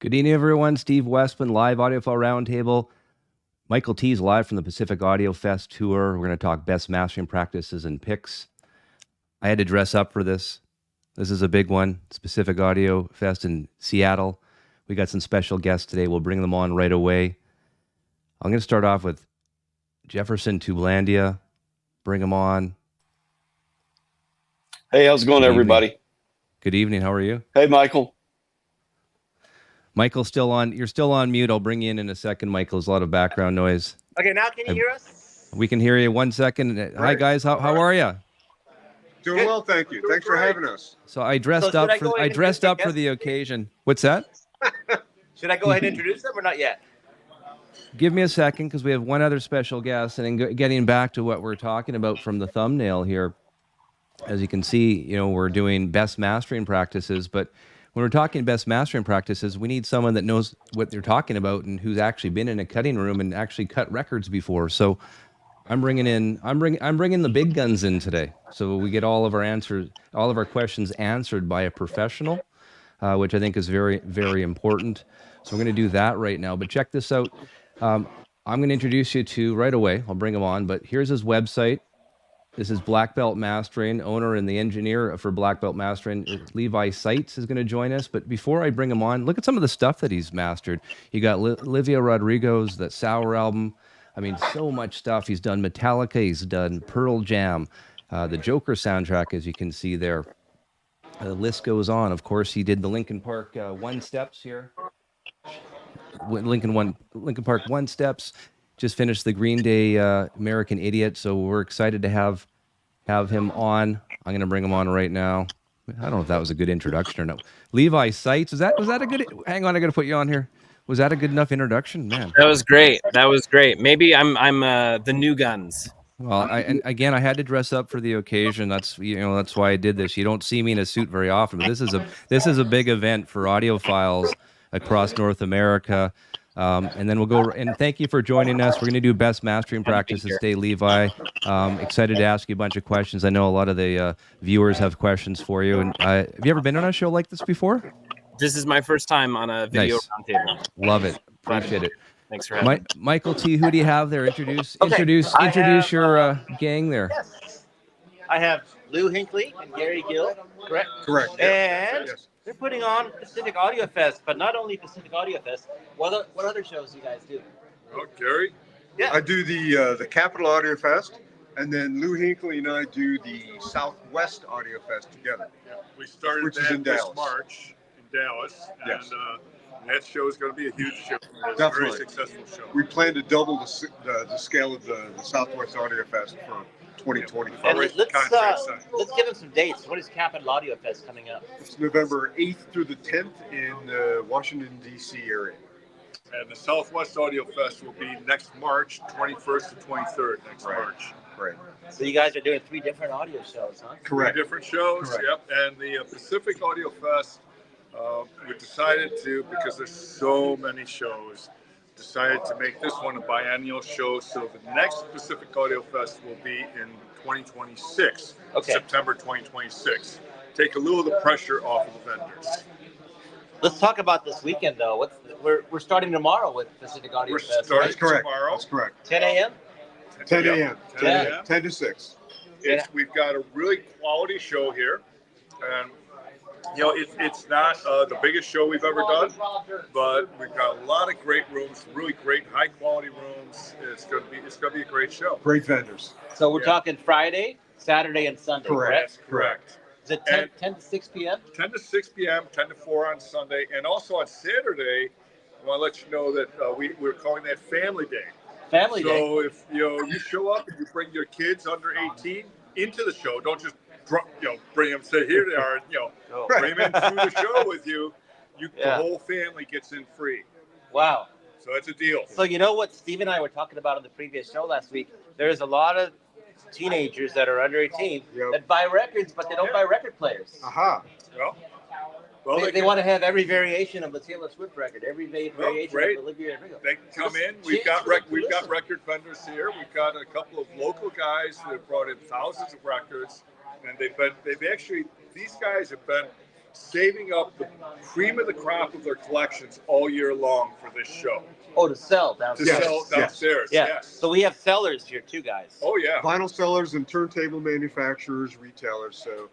Good evening, everyone. Steve Westman, live Audiophile Roundtable. Michael T is live from the Pacific Audio Fest tour. We're going to talk best mastering practices and picks. I had to dress up for this. This is a big one. It's Pacific Audio Fest in Seattle. We got some special guests today. We'll bring them on right away. I'm going to start off with Jefferson Tublandia. Bring him on. Hey, how's it going, everybody? Good evening. How are you? Hey, Michael. Michael's still on. You're still on mute. I'll bring you in a second, Michael. There's a lot of background noise. Okay, now can you hear us? We can hear you. 1 second. Right. Hi, guys. How are you? Doing well, thank you. Thanks for having us. So I dressed up for the occasion. What's that? Should I go ahead and introduce them or not yet? Give me a second because we have one other special guest, and then getting back to what we're talking about from the thumbnail here. As you can see, we're doing best mastering practices, but when we're talking best mastering practices, we need someone that knows what they're talking about and who's actually been in a cutting room and actually cut records before. So I'm bringing the big guns in today. So we get all of our questions answered by a professional, which I think is very, very important. So we're going to do that right now. But check this out. I'm going to introduce you to right away. I'll bring him on. But here's his website. This is Black Belt Mastering, owner and the engineer for Black Belt Mastering. Levi Seitz is going to join us. But before I bring him on, look at some of the stuff that he's mastered. You got Olivia Rodrigo's The Sour album. I mean, so much stuff. He's done Metallica. He's done Pearl Jam, the Joker soundtrack, as you can see there. The list goes on. Of course, he did the Linkin Park One Steps here. Linkin Park One Steps. Just finished the Green Day American Idiot, so we're excited to have him on. I'm going to bring him on right now. I don't know if that was a good introduction or no. Levi Seitz, was that a good? Hang on, I got to put you on here. Was that a good enough introduction, man? That was great. Maybe I'm the new guns. Well, I had to dress up for the occasion. That's why I did this. You don't see me in a suit very often, but this is a big event for audiophiles across North America. And then we'll go, and thank you for joining us. We're going to do best mastering practices today, Levi. Excited to ask you a bunch of questions. I know a lot of the viewers have questions for you. And have you ever been on a show like this before? This is my first time on a video roundtable. Love it. Appreciate it. Thanks for having me. Michael T, who do you have there? Introduce your gang there. Yes. I have Lou Hinckley and Gary Gill, correct? Correct. And yes. They're putting on Pacific Audio Fest, but not only Pacific Audio Fest. What other shows do you guys do? Oh, Gary? Yeah. I do the Capital Audio Fest, and then Lou Hinckley and I do the Southwest Audio Fest together. Yeah, we started this March in Dallas, and that show is going to be a huge show. It's a very successful show. We plan to double the scale of the Southwest Audio Fest for 2025. And let's give them some dates. What is Capital Audio Fest coming up? It's November 8th through the 10th in the Washington, D.C. area. And the Southwest Audio Fest will be next March, 21st to 23rd March. Right. So you guys are doing 3 different audio shows, huh? Correct. 3 different shows, Correct. Yep. And the Pacific Audio Fest, we decided to, because there's so many shows, decided to make this one a biennial show. So the next Pacific Audio Fest will be in 2026, September 2026. Take a little of the pressure off of the vendors. Let's talk about this weekend, though. We're starting tomorrow with Pacific Audio Fest. We're starting correct. tomorrow. That's correct. 10 a.m.? 10 a.m. 10 a.m. 10 to 6. We've got a really quality show here. And it's not the biggest show we've ever done, but we've got a lot of great rooms, really great high quality rooms. It's gonna be a great show. Great vendors. So we're talking Friday, Saturday, and Sunday, correct? Correct. Is it 10 to 6 p.m.? 10 to 6 p.m., 10 to 4 on Sunday, and also on Saturday, I want to let you know that we're calling that Family Day. Family Day. So if you show up and you bring your kids under 18 into the show, don't just bring them, say, here they are, bring them in through the show with you. The whole family gets in free. Wow. So it's a deal. So you know what Steve and I were talking about on the previous show last week? There's a lot of teenagers that are under 18 that buy records, but they don't buy record players. Aha. Well, they want to have every variation of the Taylor Swift record, every variation of Olivia Rodrigo. They can come in. We've got record vendors here. We've got a couple of local guys that have brought in thousands of records. And these guys have been saving up the cream of the crop of their collections all year long for this show. Oh, to sell To downstairs. sell downstairs, Yeah. yes. So we have sellers here too, guys. Oh, yeah. Vinyl sellers and turntable manufacturers, retailers. So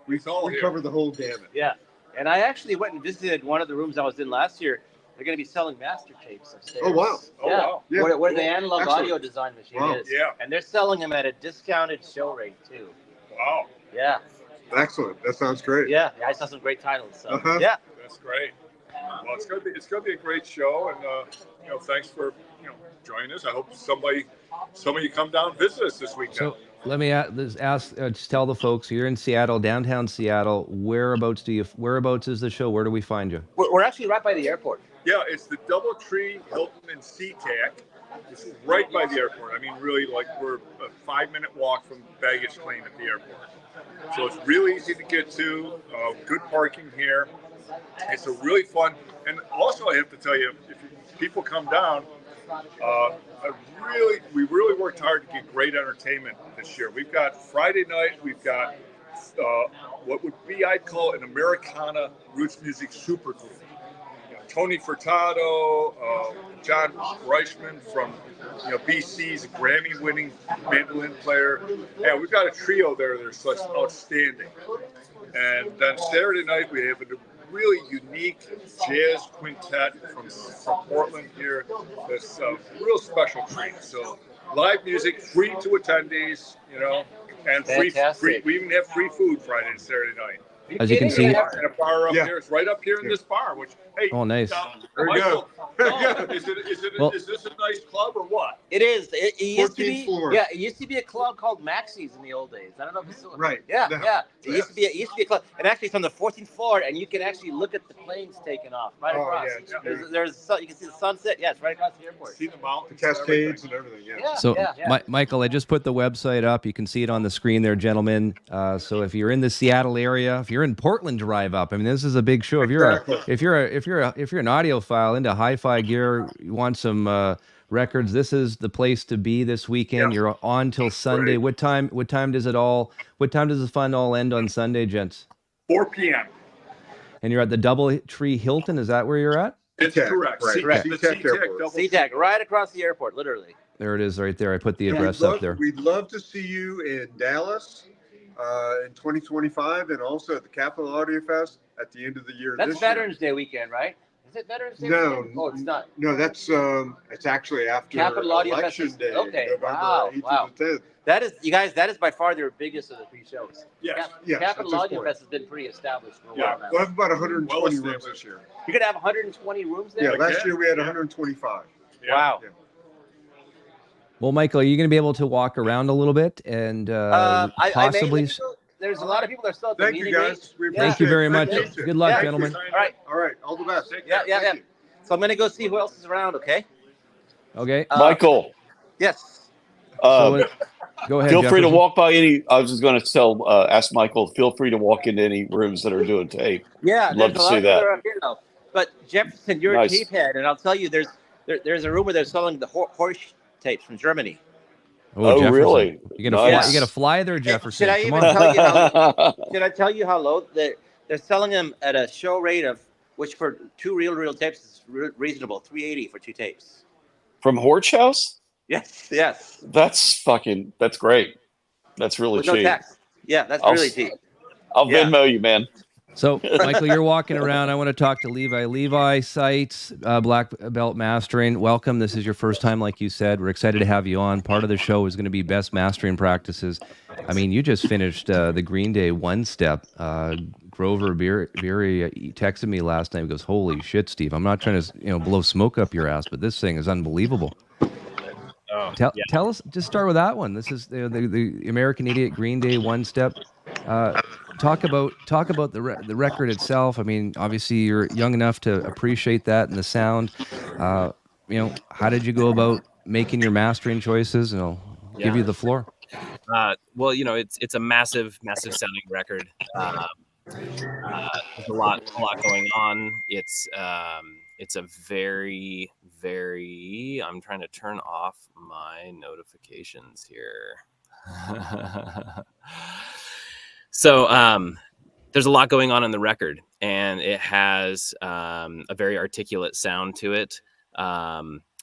we all here. cover the whole gamut. Yeah. And I actually went and visited one of the rooms I was in last year. They're going to be selling master tapes upstairs. Oh, wow. Oh, Yeah. wow. Yeah. Where the analog Excellent. audio design machine Wow. is. Yeah. And they're selling them at a discounted show rate too. Wow. Yeah. Excellent. That sounds great. Yeah. I saw some great titles. So. Uh-huh. Yeah. That's great. Well, it's gonna be a great show, and thanks for joining us. I hope some of you come down and visit us this weekend. So let me ask, just tell the folks, you're in Seattle, downtown Seattle. Whereabouts is the show? Where do we find you? We're actually right by the airport. Yeah, it's the DoubleTree Hilton and SeaTac. It's right by the airport. I mean, really, like we're a 5-minute walk from baggage claim at the airport. So it's really easy to get to. Good parking here. It's a really fun, and also I have to tell you, if people come down, we really worked hard to get great entertainment this year. We've got Friday night. We've got what would be, I'd call, an Americana roots music supergroup. Tony Furtado, John Reichman from BC's a Grammy-winning mandolin player. Yeah, we've got a trio there that are such outstanding. And then Saturday night we have a really unique jazz quintet from Portland here. That's a real special treat. So live music, free to attendees, and free. We even have free food Friday and Saturday night. As you can see, and a bar up here. It's right up here in this bar. Which, hey, oh, nice. There you go. Is Well- this a nice club or what? It is. It used to 14th be. floor. Yeah, it used to be a club called Maxie's in the old days. I don't know if it's still. Right. Yeah, No. yeah. It used to be. It used to be a club, and actually it's on the 14th floor, and you can actually look at the planes taking off right Oh, across. yeah, it's beautiful. There's you can see the sunset. Yeah, it's right across the airport. See the mountains, The cascades and everything. Yeah. Yeah. So, yeah. Michael, I just put the website up. You can see it on the screen there, gentlemen. So if you're in the Seattle area, if you're in Portland, drive up. I mean, this is a big show. If you're Exactly. if you're an audiophile into hi-fi gear, you want some records, this is the place to be this weekend. Yeah. You're on till Sunday. Right. What time does the fun all end on Sunday, gents? 4 p.m. And you're at the DoubleTree Hilton. Is that where you're at? It's SeaTac, correct. right. Correct. The SeaTac SeaTac Airport. double SeaTac, right across the airport, literally. There it is, right there. I put the Yeah. address We'd up love- there. We'd love to see you in Dallas in 2025, and also at the Capitol Audio Fest at the end of the year. That's this year. Veterans Day weekend, right? Is it Veterans Day No. weekend? Oh, it's not. No, that's it's actually after Capitol Audio Election Fest. Day, Okay, November wow, 8th wow. to the 10th. That is, you guys. That is by far their biggest of the three shows. Yes. Yes, Capital at this Audio point. Fest has been pretty established for a Yeah. while now. We'll have about 120 Well rooms established. this year. You're gonna have 120 rooms there. Yeah, last Again? year we had Yeah. 125. Yeah. Wow. Yeah. Well, Michael, are you going to be able to walk around a little bit and I possibly? mainly still, there's a lot of people that are still at the Thank you, meeting guys. We Yeah. Thank you appreciate very it. much. Thank you. Good luck, Yeah. gentlemen. All right. All right. All the best. Take Yeah, care. yeah, Thank yeah. you. So I'm gonna go see who else is around. Okay. Okay. Michael, Yes. So, go ahead. feel free to Jefferson. walk by any. I was just going to ask Michael. Feel free to walk into any rooms that are doing tape. Yeah. Love there's to a lot see of people that. around here now. But Jefferson, you're Nice. a tape head, and I'll tell you, there's a room where they're selling the horse tapes from Germany. Oh, Jefferson. really? You gotta Nice. fly, you gotta fly there, Jefferson. Should I Come even on. tell you how? Should I tell you how low they're selling them at a show rate of which for two real tapes is reasonable, $380 for 2 tapes. From Horch House? Yes, yes. That's great. That's really With cheap. no tax. Yeah, that's I'll really s- cheap. I'll Yeah. Venmo you, man. So, Michael, you're walking around. I want to talk to Levi. Levi Sites, Black Belt Mastering. Welcome. This is your first time, like you said. We're excited to have you on. Part of the show is going to be best mastering practices. I mean, you just finished the Green Day One Step. Grover Beery texted me last night. He goes, "Holy shit, Steve! I'm not trying to blow smoke up your ass, but this thing is unbelievable." Oh, Tell us. Just start with that one. This is the American Idiot Green Day One Step. Talk about the record itself. I mean, obviously you're young enough to appreciate that and the sound. How did you go about making your mastering choices? And I'll give you the floor. Well, it's a massive sounding record. There's a lot going on. It's a very, very. I'm trying to turn off my notifications here. So there's a lot going on in the record, and it has a very articulate sound to it.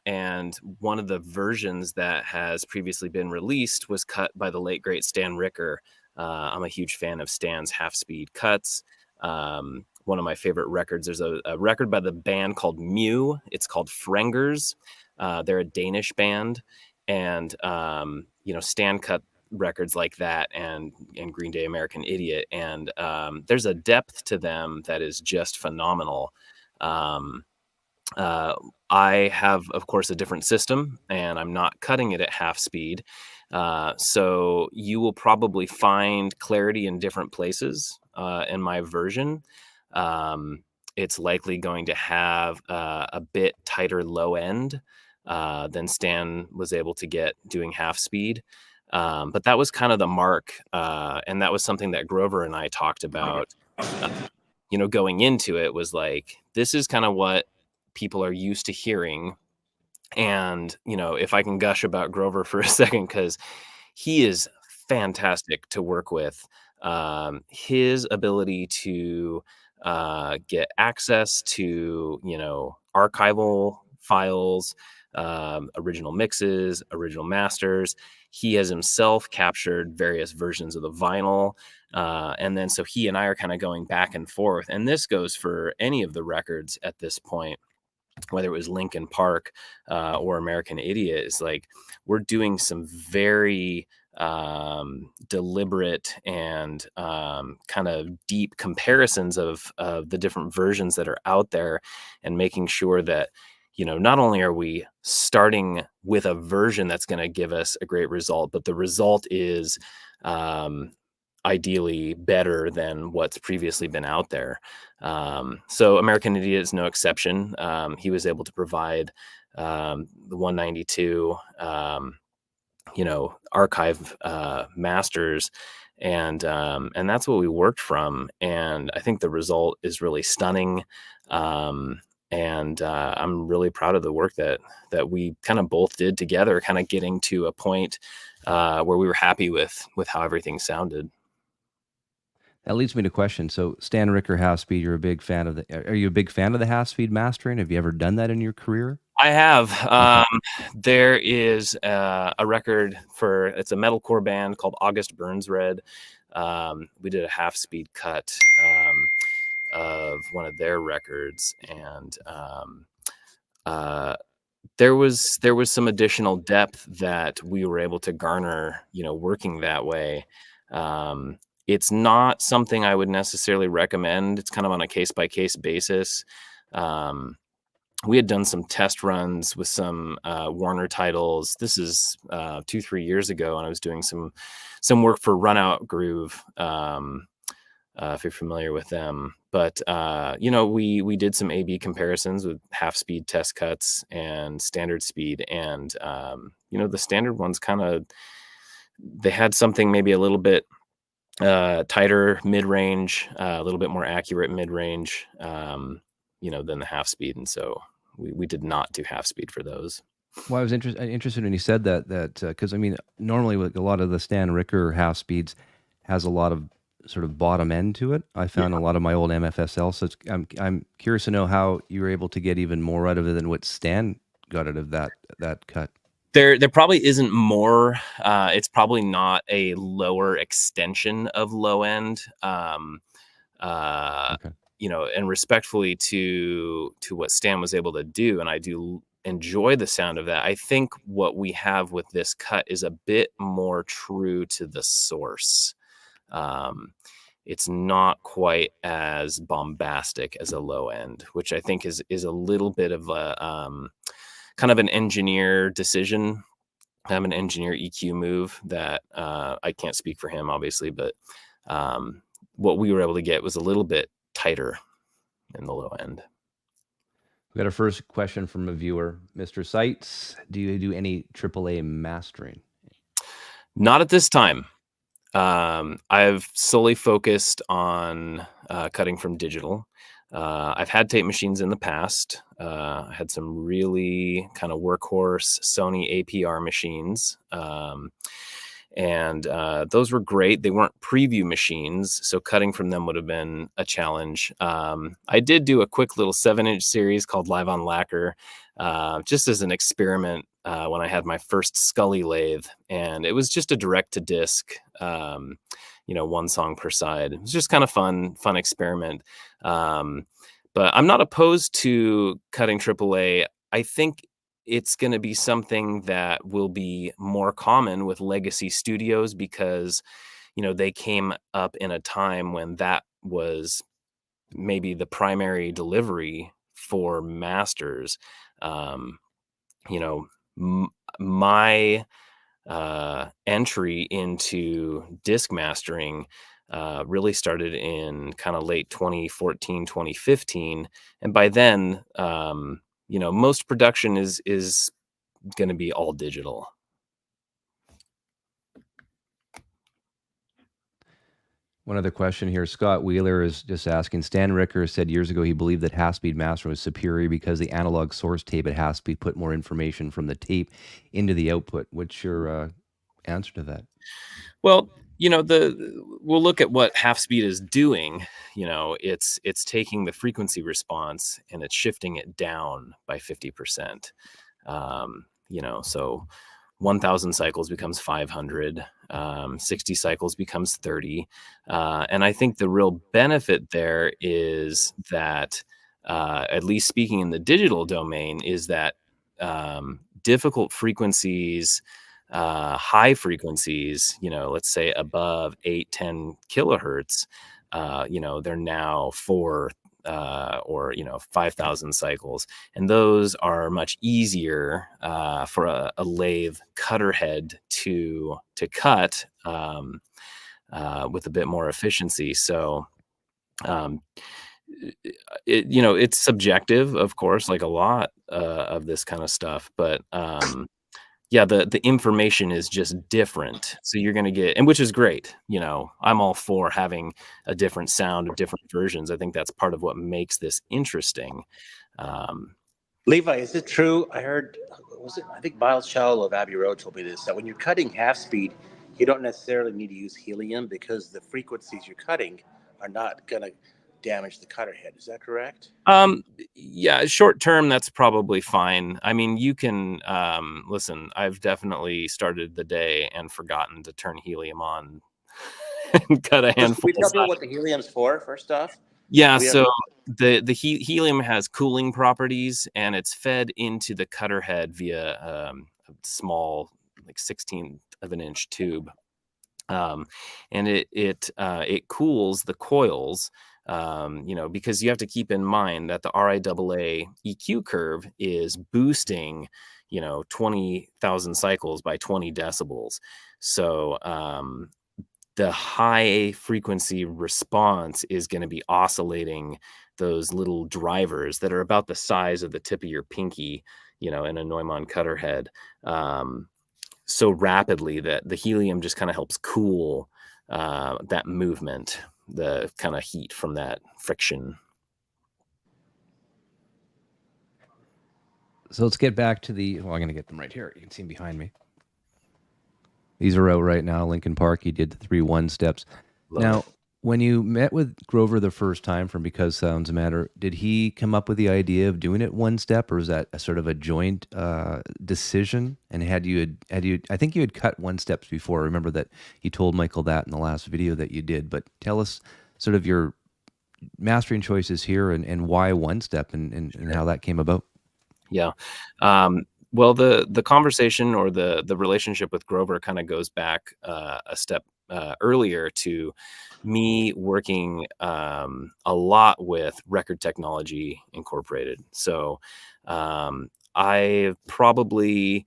And one of the versions that has previously been released was cut by the late great Stan Ricker. I'm a huge fan of Stan's half-speed cuts. One of my favorite records, there's a record by the band called Mew. It's called Frengers. They're a Danish band, and Stan cut records like that and Green Day American Idiot, and there's a depth to them that is just phenomenal. I have, of course, a different system, and I'm not cutting it at half speed. So you will probably find clarity in different places in my version. It's likely going to have a bit tighter low end than Stan was able to get doing half speed. But that was kind of the mark. And that was something that Grover and I talked about, going into it, was like, this is kind of what people are used to hearing. And, if I can gush about Grover for a second, because he is fantastic to work with. His ability to get access to, archival files, original mixes, original masters. He has himself captured various versions of the vinyl. And then so he and I are kind of going back and forth. And this goes for any of the records at this point, whether it was Linkin Park or American Idiot. Is like, we're doing some very deliberate and kind of deep comparisons of the different versions that are out there, and making sure that, not only are we starting with a version that's going to give us a great result, but the result is ideally better than what's previously been out there. So American Idiot is no exception. He was able to provide the 192, archive masters, and that's what we worked from. And I think the result is really stunning. And I'm really proud of the work that we kind of both did together, kind of getting to a point where we were happy with how everything sounded. That leads me to question. So Stan Ricker half speed, you're a big fan of are you a big fan of the half speed mastering? Have you ever done that in your career? I have. There is a record it's a metalcore band called August Burns Red. We did a half speed cut of one of their records, and there was some additional depth that we were able to garner, working that way. It's not something I would necessarily recommend. It's kind of on a case-by-case basis. We had done some test runs with some Warner titles. This is 2-3 years ago, and I was doing some work for Run Out Groove, if you're familiar with them. But we did some A/B comparisons with half speed test cuts and standard speed, and the standard ones they had something maybe a little bit tighter mid-range, a little bit more accurate mid-range, than the half speed. And so we did not do half speed for those. Well, I was interested when you said that because normally with a lot of the Stan Ricker half speeds has a lot of sort of bottom end to it. I found a lot of my old MFSL, so I'm curious to know how you were able to get even more out of it than what Stan got out of that cut. There probably isn't more. It's probably not a lower extension of low end. Okay. And respectfully to what Stan was able to do, and I do enjoy the sound of that. I think what we have with this cut is a bit more true to the source. It's not quite as bombastic as a low end, which I think is a little bit of a kind of an engineer decision, an engineer EQ move that I can't speak for him, obviously, but what we were able to get was a little bit tighter in the low end. We got our first question from a viewer, Mr. Seitz. Do you do any AAA mastering? Not at this time. I've solely focused on cutting from digital. I've had tape machines in the past. I had some really kind of workhorse Sony APR machines. And those were great. They weren't preview machines, so cutting from them would have been a challenge. I did do a quick little 7-inch series called Live on Lacquer, just as an experiment when I had my first Scully lathe, and it was just a direct to disc, one song per side. It was just kind of fun experiment. But I'm not opposed to cutting AAA. I think it's going to be something that will be more common with legacy studios because, they came up in a time when that was maybe the primary delivery for masters. You know, my entry into disc mastering really started in kind of late 2014, 2015. And by then, most production is going to be all digital. One other question here. Scott Wheeler is just asking, Stan Ricker said years ago he believed that half-speed master was superior because the analog source tape at half-speed put more information from the tape into the output. What's your answer to that? Well, we'll look at what half speed is doing. It's taking the frequency response and it's shifting it down by 50%. So 1,000 cycles becomes 500, 60 cycles becomes 30. And I think the real benefit there is that, at least speaking in the digital domain, is that difficult frequencies, high frequencies, let's say above 8-10 kilohertz, they're now 4 or 5,000 cycles, and those are much easier for a lathe cutter head to cut with a bit more efficiency. So it's subjective, of course, like a lot of this kind of stuff, but yeah, the information is just different. So you're going to get, and which is great. I'm all for having a different sound of different versions. I think that's part of what makes this interesting. Levi, is it true? I heard, I think Miles Shell of Abbey Road told me this, that when you're cutting half speed, you don't necessarily need to use helium because the frequencies you're cutting are not going to damage the cutter head. Is that correct? Yeah, short term, that's probably fine. I mean, you can, listen, I've definitely started the day and forgotten to turn helium on and cut a handful. Can we tell people what the helium's for, first off? Yeah, so the helium has cooling properties, and it's fed into the cutter head via a small, like 16th of an inch tube, and it cools the coils. Because you have to keep in mind that the RIAA EQ curve is boosting, 20,000 cycles by 20 decibels. So the high frequency response is going to be oscillating those little drivers that are about the size of the tip of your pinky, in a Neumann cutter head, so rapidly that the helium just kind of helps cool that movement, the kind of heat from that friction. So let's get back to I'm going to get them right here. You can see them behind me. These are out right now. Lincoln Park, he did the 3 1-steps. Now, when you met with Grover the first time from Because Sounds Matter, did he come up with the idea of doing it 1-step, or is that a sort of a joint decision? And had you, I think you had cut 1-steps before. I remember that you told Michael that in the last video that you did, but tell us sort of your mastering choices here and why 1-step and how that came about. Yeah. Well, the conversation or the relationship with Grover kind of goes back a step earlier to me working a lot with Record Technology Incorporated. So I probably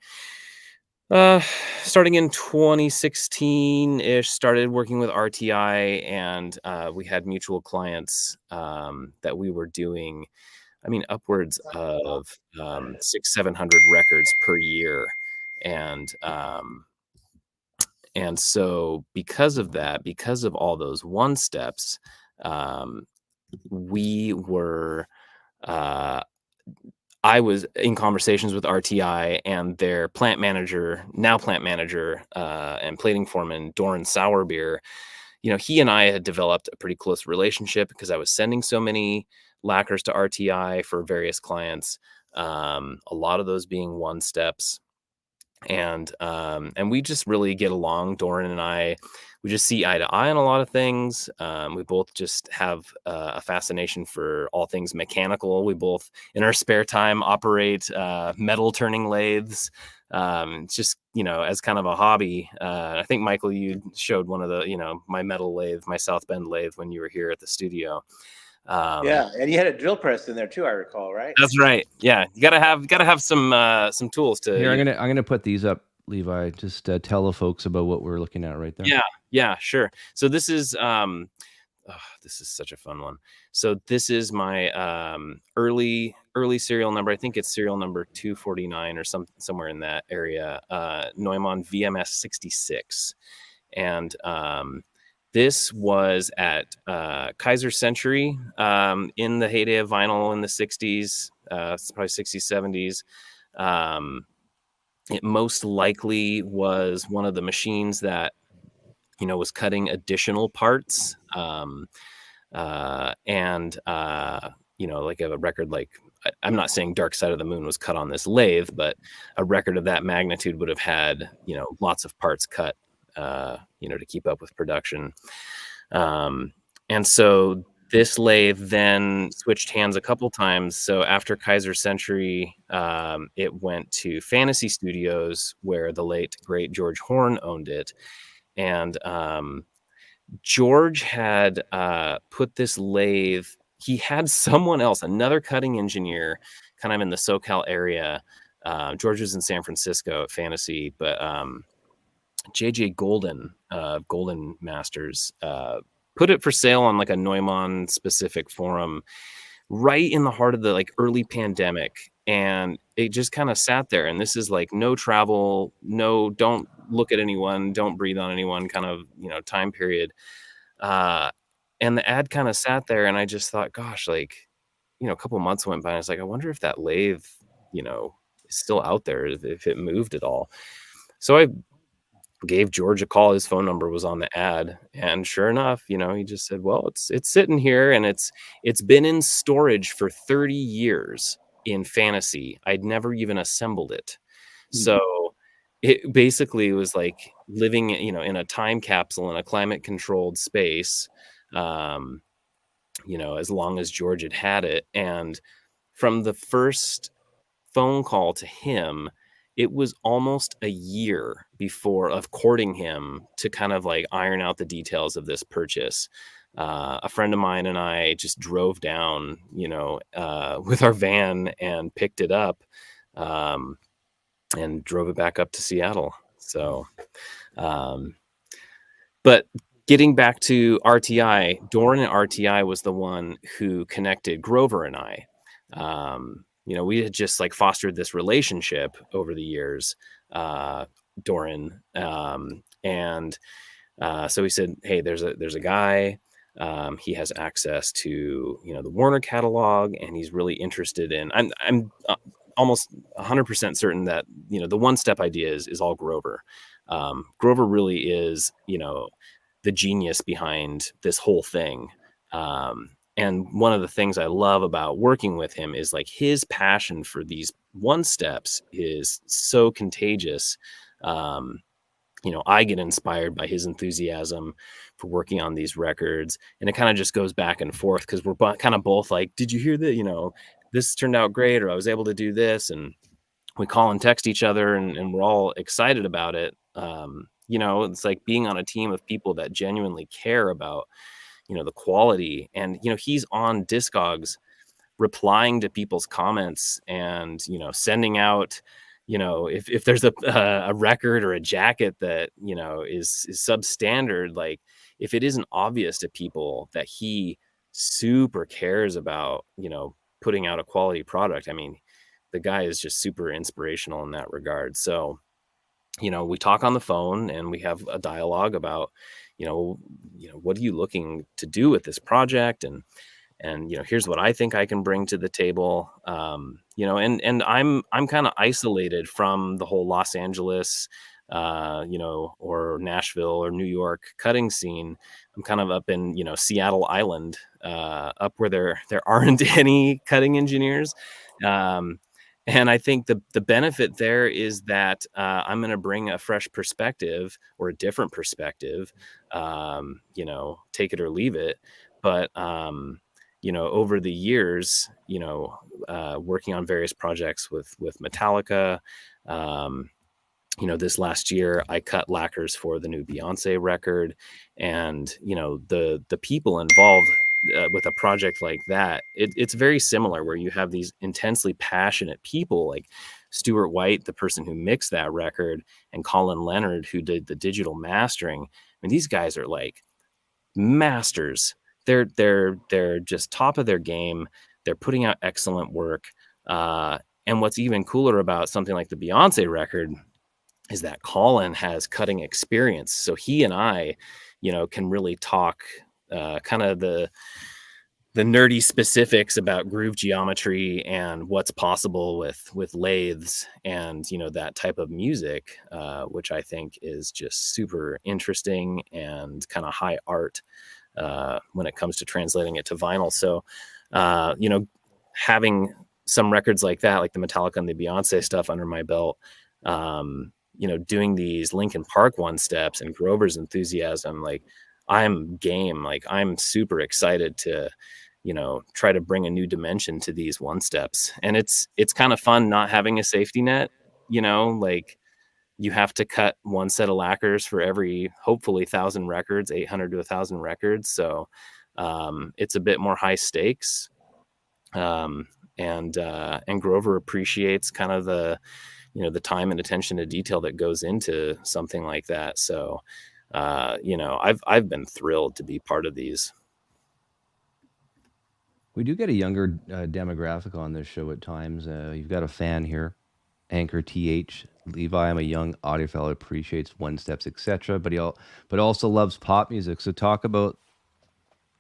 starting in 2016-ish started working with RTI, and we had mutual clients that we were doing, I mean, upwards of 600-700 records per year. And so because of that, because of all those 1-steps, we were, I I was in conversations with RTI and their plant manager, and plating foreman, Doran Sourbeer. He and I had developed a pretty close relationship because I was sending so many lacquers to RTI for various clients, a lot of those being one steps. And we just really get along. Doran and I, we just see eye to eye on a lot of things. We both just have a fascination for all things mechanical. We both, in our spare time, operate metal turning lathes. It's just, as kind of a hobby. I think, Michael, you showed one of the, my metal lathe, my South Bend lathe, when you were here at the studio. Yeah, and you had a drill press in there too, I recall, right? That's right. Yeah, you gotta have some tools to. Here, I'm gonna put these up, Levi. Just tell the folks about what we're looking at right there. Yeah, sure. So this is this is such a fun one. So this is my early serial number. I think it's serial number 249 or somewhere in that area. Neumann VMS 66, and this was at Kaiser Century in the heyday of vinyl in the 60s, probably 60s, 70s. It most likely was one of the machines that, was cutting additional parts. Like a record, like, I'm not saying Dark Side of the Moon was cut on this lathe, but a record of that magnitude would have had, lots of parts cut, to keep up with production. And so this lathe then switched hands a couple times. So after Kaiser Century, it went to Fantasy Studios, where the late, great George Horn owned it. And George had put this lathe, he had someone else, another cutting engineer, kind of in the SoCal area. George was in San Francisco at Fantasy, but JJ Golden, Golden Masters, put it for sale on like a Neumann specific forum right in the heart of the like early pandemic. And it just kind of sat there. And this is like no travel, no, don't look at anyone, don't breathe on anyone kind of, time period. And the ad kind of sat there, and I just thought, gosh, like, a couple months went by, and I was like, I wonder if that lathe, is still out there, if it moved at all. So I gave George a call. His phone number was on the ad, and sure enough, he just said, well, it's sitting here, and it's been in storage for 30 years in Fantasy. I'd never even assembled it. So it basically was like living, in a time capsule in a climate controlled space, as long as George had it. And from the first phone call to him, it was almost a year of courting him to kind of like iron out the details of this purchase. A friend of mine and I just drove down, with our van and picked it up, and drove it back up to Seattle. So, but getting back to RTI, Doran at RTI was the one who connected Grover and I. We had just like fostered this relationship over the years, Doran. So he said, hey, there's a guy, he has access to, the Warner catalog, and he's really interested in, I'm almost 100% certain that, the one step idea is all Grover. Grover really is, the genius behind this whole thing. And one of the things I love about working with him is like his passion for these one steps is so contagious. I get inspired by his enthusiasm for working on these records, and it kind of just goes back and forth because we're kind of both like, did you hear that? This turned out great, or I was able to do this. And we call and text each other, and we're all excited about it. It's like being on a team of people that genuinely care about, the quality. And, he's on Discogs replying to people's comments and, sending out, if there's a record or a jacket that, is substandard, like if it isn't obvious to people that he super cares about, putting out a quality product, I mean, the guy is just super inspirational in that regard. So, we talk on the phone and we have a dialogue about, what are you looking to do with this project? and here's what I think I can bring to the table. And I'm kind of isolated from the whole Los Angeles, or Nashville or New York cutting scene. I'm kind of up in Seattle Island, up where there aren't any cutting engineers. And I think the benefit there is that I'm going to bring a fresh perspective or a different perspective, take it or leave it. But over the years, working on various projects with Metallica, this last year I cut lacquers for the new Beyonce record, and the people involved with a project like that, it's very similar, where you have these intensely passionate people like Stuart White, the person who mixed that record, and Colin Leonard, who did the digital mastering. I mean, these guys are like masters. They're just top of their game. They're putting out excellent work. And what's even cooler about something like the Beyonce record is that Colin has cutting experience. So he and I, can really talk kind of the nerdy specifics about groove geometry and what's possible with lathes and that type of music, which I think is just super interesting and kind of high art when it comes to translating it to vinyl. So having some records like that, like the Metallica and the Beyonce stuff under my belt, doing these Linkin Park one steps and Grover's Enthusiasm, like I'm game. Like I'm super excited to try to bring a new dimension to these one steps. And it's kind of fun not having a safety net. Like you have to cut one set of lacquers for every hopefully 1,000 records, 800 to 1,000 records. So it's a bit more high stakes. And Grover appreciates kind of the time and attention to detail that goes into something like that. So I've been thrilled to be part of these. We do get a younger demographic on this show at times. You've got a fan here, Anchor TH. Levi, I'm a young audiophile, appreciates one steps, etc. But also loves pop music. So talk about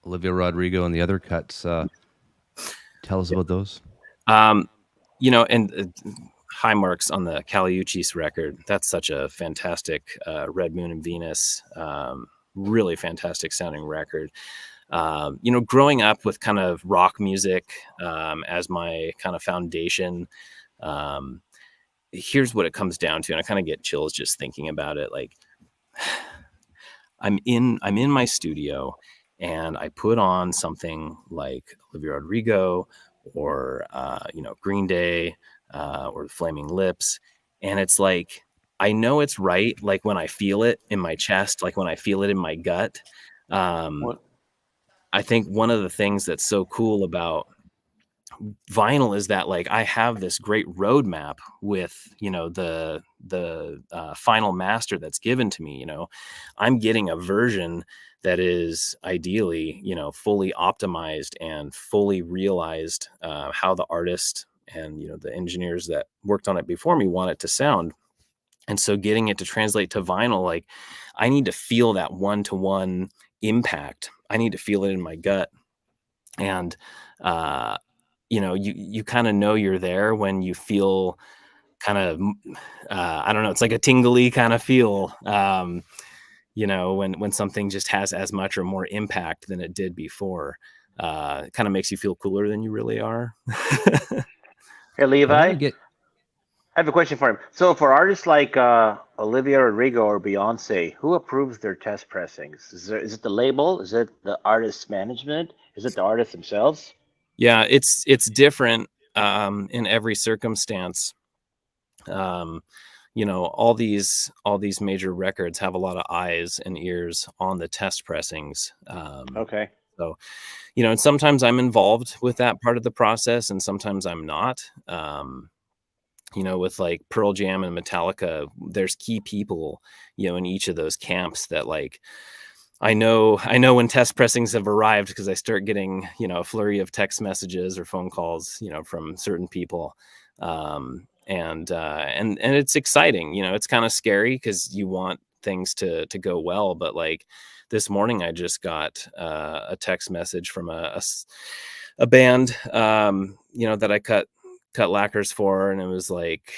Olivia Rodrigo and the other cuts. Tell us about those. And high marks on the Caliuchis record. That's such a fantastic Red Moon and Venus, really fantastic sounding record. Growing up with kind of rock music as my kind of foundation, here's what it comes down to, and I kind of get chills just thinking about it. Like I'm in my studio and I put on something like Olivia Rodrigo or Green Day or the Flaming Lips, and it's like I know it's right, like when I feel it in my chest, like when I feel it in my gut. I think one of the things that's so cool about vinyl is that like I have this great roadmap with the final master that's given to me. I'm getting a version that is ideally fully optimized and fully realized how the artist and the engineers that worked on it before me want it to sound. And so getting it to translate to vinyl, like I need to feel that one-to-one impact. I need to feel it in my gut. And you kind of know you're there when you feel kind of I don't know, it's like a tingly kind of feel, when something just has as much or more impact than it did before. It kind of makes you feel cooler than you really are. Hey, Levi, I have a question for him. So for artists like Olivia Rodrigo or Beyonce, who approves their test pressings? Is it the label? Is it the artist's management? Is it the artists themselves? Yeah, it's different in every circumstance. All these major records have a lot of eyes and ears on the test pressings. Okay. So, and sometimes I'm involved with that part of the process and sometimes I'm not. With like Pearl Jam and Metallica, there's key people, in each of those camps that like, I know when test pressings have arrived because I start getting, a flurry of text messages or phone calls, from certain people. And it's exciting, it's kind of scary because you want things to go well, but like this morning I just got a text message from a band, that I cut lacquers for, and it was like,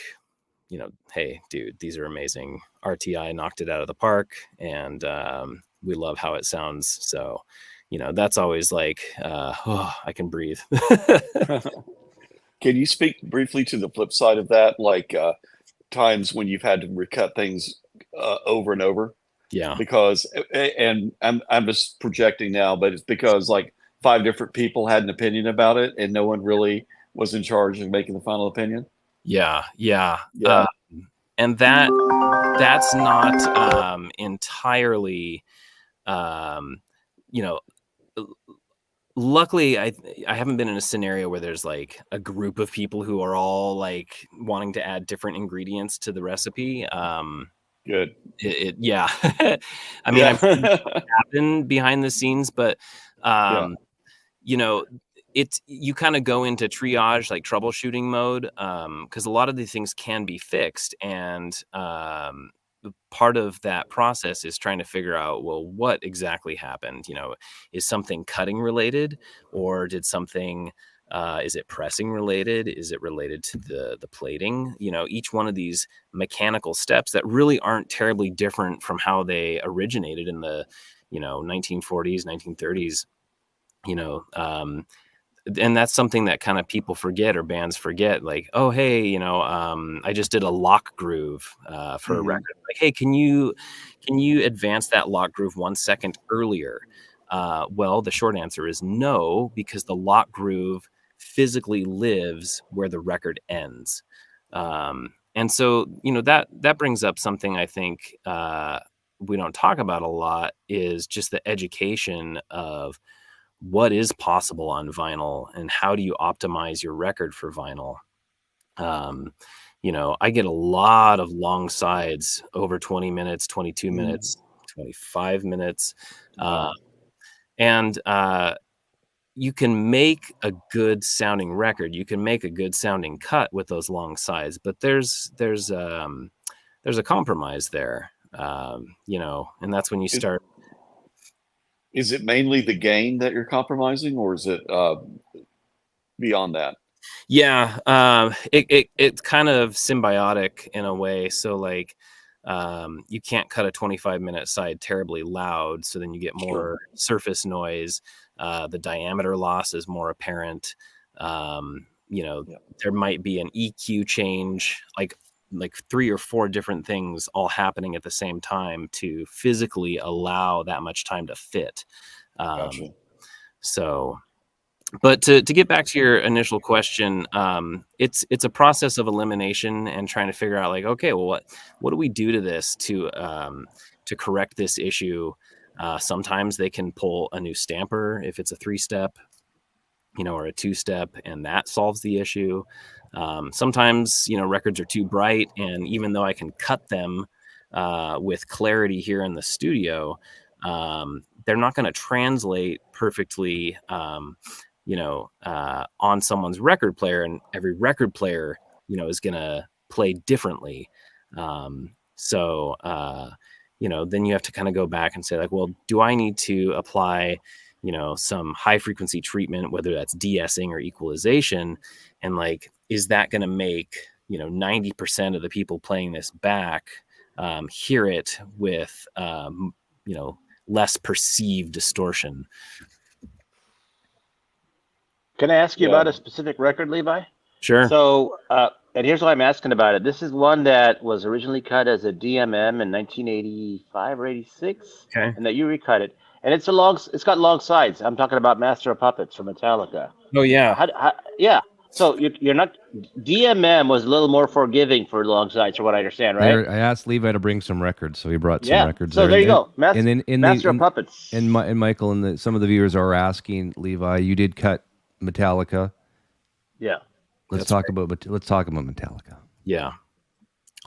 hey, dude, these are amazing. RTI knocked it out of the park, and we love how it sounds. So, that's always like, I can breathe. Can you speak briefly to the flip side of that, like times when you've had to recut things over and over? Yeah. Because, and I'm just projecting now, but it's because like 5 different people had an opinion about it, and no one really was in charge of making the final opinion. Yeah. Yeah. And that's not entirely, luckily I haven't been in a scenario where there's like a group of people who are all like wanting to add different ingredients to the recipe. Good. Yeah. I mean, Yeah. I've happened behind the scenes, but you kind of go into triage, like troubleshooting mode, because a lot of these things can be fixed, and part of that process is trying to figure out, well, what exactly happened. Is something cutting related, or did something is it pressing related? Is it related to the plating? Each one of these mechanical steps that really aren't terribly different from how they originated in the 1940s, 1930s. And that's something that kind of people forget, or bands forget, like, oh, hey, I just did a lock groove for a record. Like, hey, can you advance that lock groove 1 second earlier? Well, the short answer is no, because the lock groove physically lives where the record ends. And so, that brings up something I think we don't talk about a lot, is just the education of what is possible on vinyl and how do you optimize your record for vinyl. I get a lot of long sides over 20 minutes, 22 minutes, 25 minutes. And you can make a good sounding record. You can make a good sounding cut with those long sides, but there's a compromise there, and that's when you start. Is it mainly the gain that you're compromising, or is it beyond that? Yeah, it's kind of symbiotic in a way. So like, you can't cut a 25-minute side terribly loud, so then you get more surface noise. The diameter loss is more apparent. There might be an EQ change, like 3 or 4 different things all happening at the same time to physically allow that much time to fit. Gotcha. So, but to get back to your initial question, it's a process of elimination and trying to figure out, like, okay, well, what do we do to this to correct this issue? Sometimes they can pull a new stamper if it's a 3-step, or a 2-step, and that solves the issue. Sometimes, records are too bright, and even though I can cut them with clarity here in the studio, they're not going to translate perfectly, on someone's record player, and every record player, is going to play differently. So, then you have to kind of go back and say, like, well, do I need to apply some high frequency treatment, whether that's de-essing or equalization, and like, is that going to make 90% of the people playing this back hear it with less perceived distortion? Can I ask you about a specific record, Levi? Sure. So, and here's why I'm asking about it. This is one that was originally cut as a DMM in 1985 or 86, and that you recut it. And it's got long sides. I'm talking about Master of Puppets from Metallica. Oh yeah. Yeah. So you're not, DMM was a little more forgiving for long sides, from what I understand, right? I asked Levi to bring some records, so he brought some records. So there you go. Master of Puppets. And Michael, and some of the viewers are asking, Levi, you did cut Metallica. Yeah. Let's talk about Metallica. Yeah.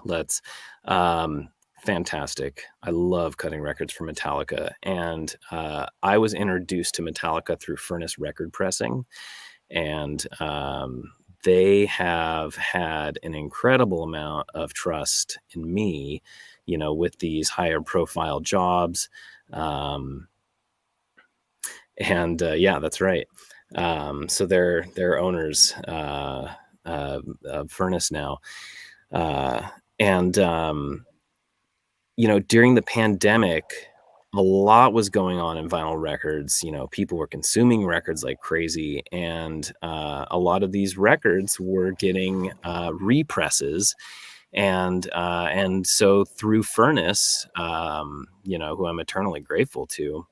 Let's. Fantastic. I love cutting records for Metallica. And I was introduced to Metallica through Furnace Record Pressing. And they have had an incredible amount of trust in me, with these higher profile jobs. And yeah, that's right. So they're owners of Furnace now, and during the pandemic, a lot was going on in vinyl records. People were consuming records like crazy, and a lot of these records were getting represses. And so through Furnace, who I'm eternally grateful to,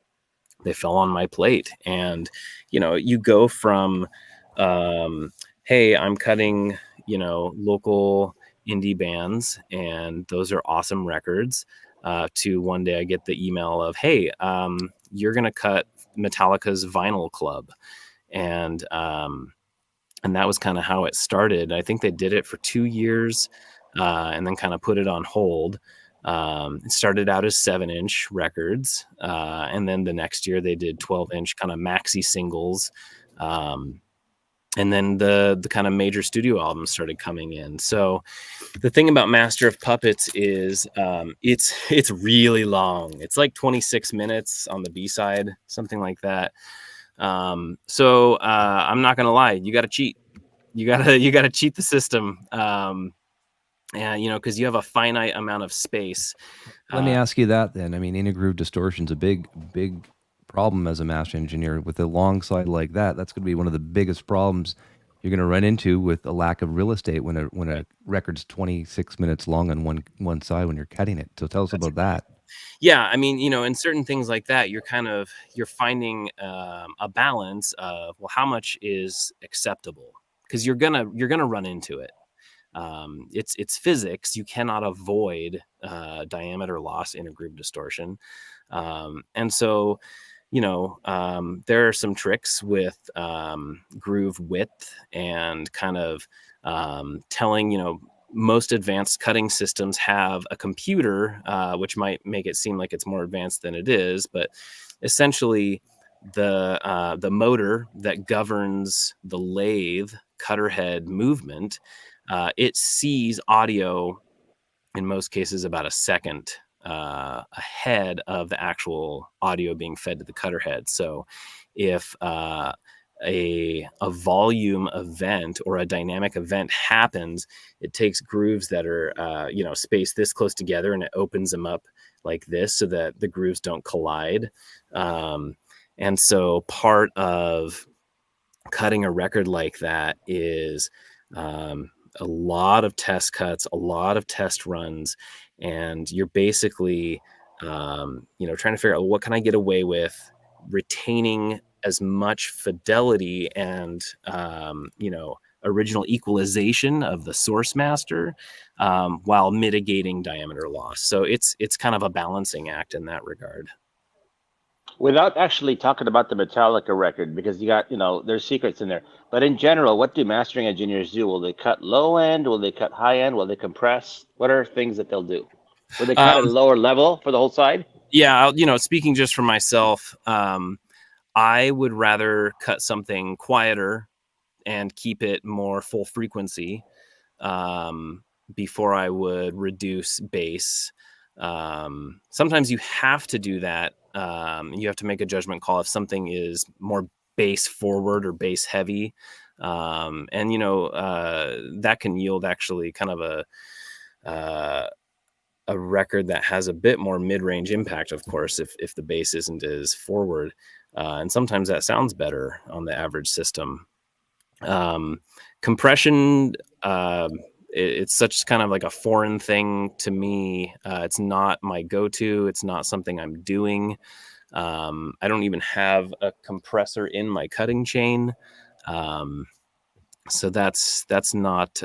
they fell on my plate. And you go from hey, I'm cutting local indie bands, and those are awesome records, to one day I get the email of, hey, you're gonna cut Metallica's Vinyl Club. And that was kind of how it started. I think they did it for 2 years, and then kind of put it on hold. It started out as 7-inch records, and then the next year they did 12-inch kind of maxi singles, and then the kind of major studio albums started coming in. So the thing about Master of Puppets is it's really long. It's like 26 minutes on the B-side, something like that. So I'm not gonna lie, you gotta cheat. You gotta cheat the system. And because you have a finite amount of space. Let me ask you that then. I mean, intergroove distortion's a big problem as a master engineer. With a long slide like that, that's going to be one of the biggest problems you're going to run into, with a lack of real estate when a record's 26 minutes long on one side when you're cutting it. So tell us about that. Yeah, I mean, in certain things like that, you're finding a balance of, well, how much is acceptable, because you're gonna run into it. It's physics. You cannot avoid diameter loss in a groove distortion. And so, there are some tricks with groove width, and kind of telling, most advanced cutting systems have a computer, which might make it seem like it's more advanced than it is. But essentially, the motor that governs the lathe cutter head movement, it sees audio in most cases about a second ahead of the actual audio being fed to the cutter head. So if a volume event or a dynamic event happens, it takes grooves that are spaced this close together, and it opens them up like this so that the grooves don't collide. And so part of cutting a record like that is a lot of test cuts, a lot of test runs, and you're basically trying to figure out, what can I get away with retaining as much fidelity and original equalization of the source master, while mitigating diameter loss. So it's kind of a balancing act in that regard. Without actually talking about the Metallica record, because you got, there's secrets in there. But in general, what do mastering engineers do? Will they cut low end? Will they cut high end? Will they compress? What are things that they'll do? Will they cut at a lower level for the whole side? Yeah, speaking just for myself, I would rather cut something quieter and keep it more full frequency, before I would reduce bass. Sometimes you have to do that. You have to make a judgment call if something is more bass forward or bass heavy. And that can yield actually kind of a record that has a bit more mid-range impact, of course, if the bass isn't as forward. And sometimes that sounds better on the average system. Compression, it's such kind of like a foreign thing to me. It's not my go-to. It's not something I'm doing. I don't even have a compressor in my cutting chain. So that's not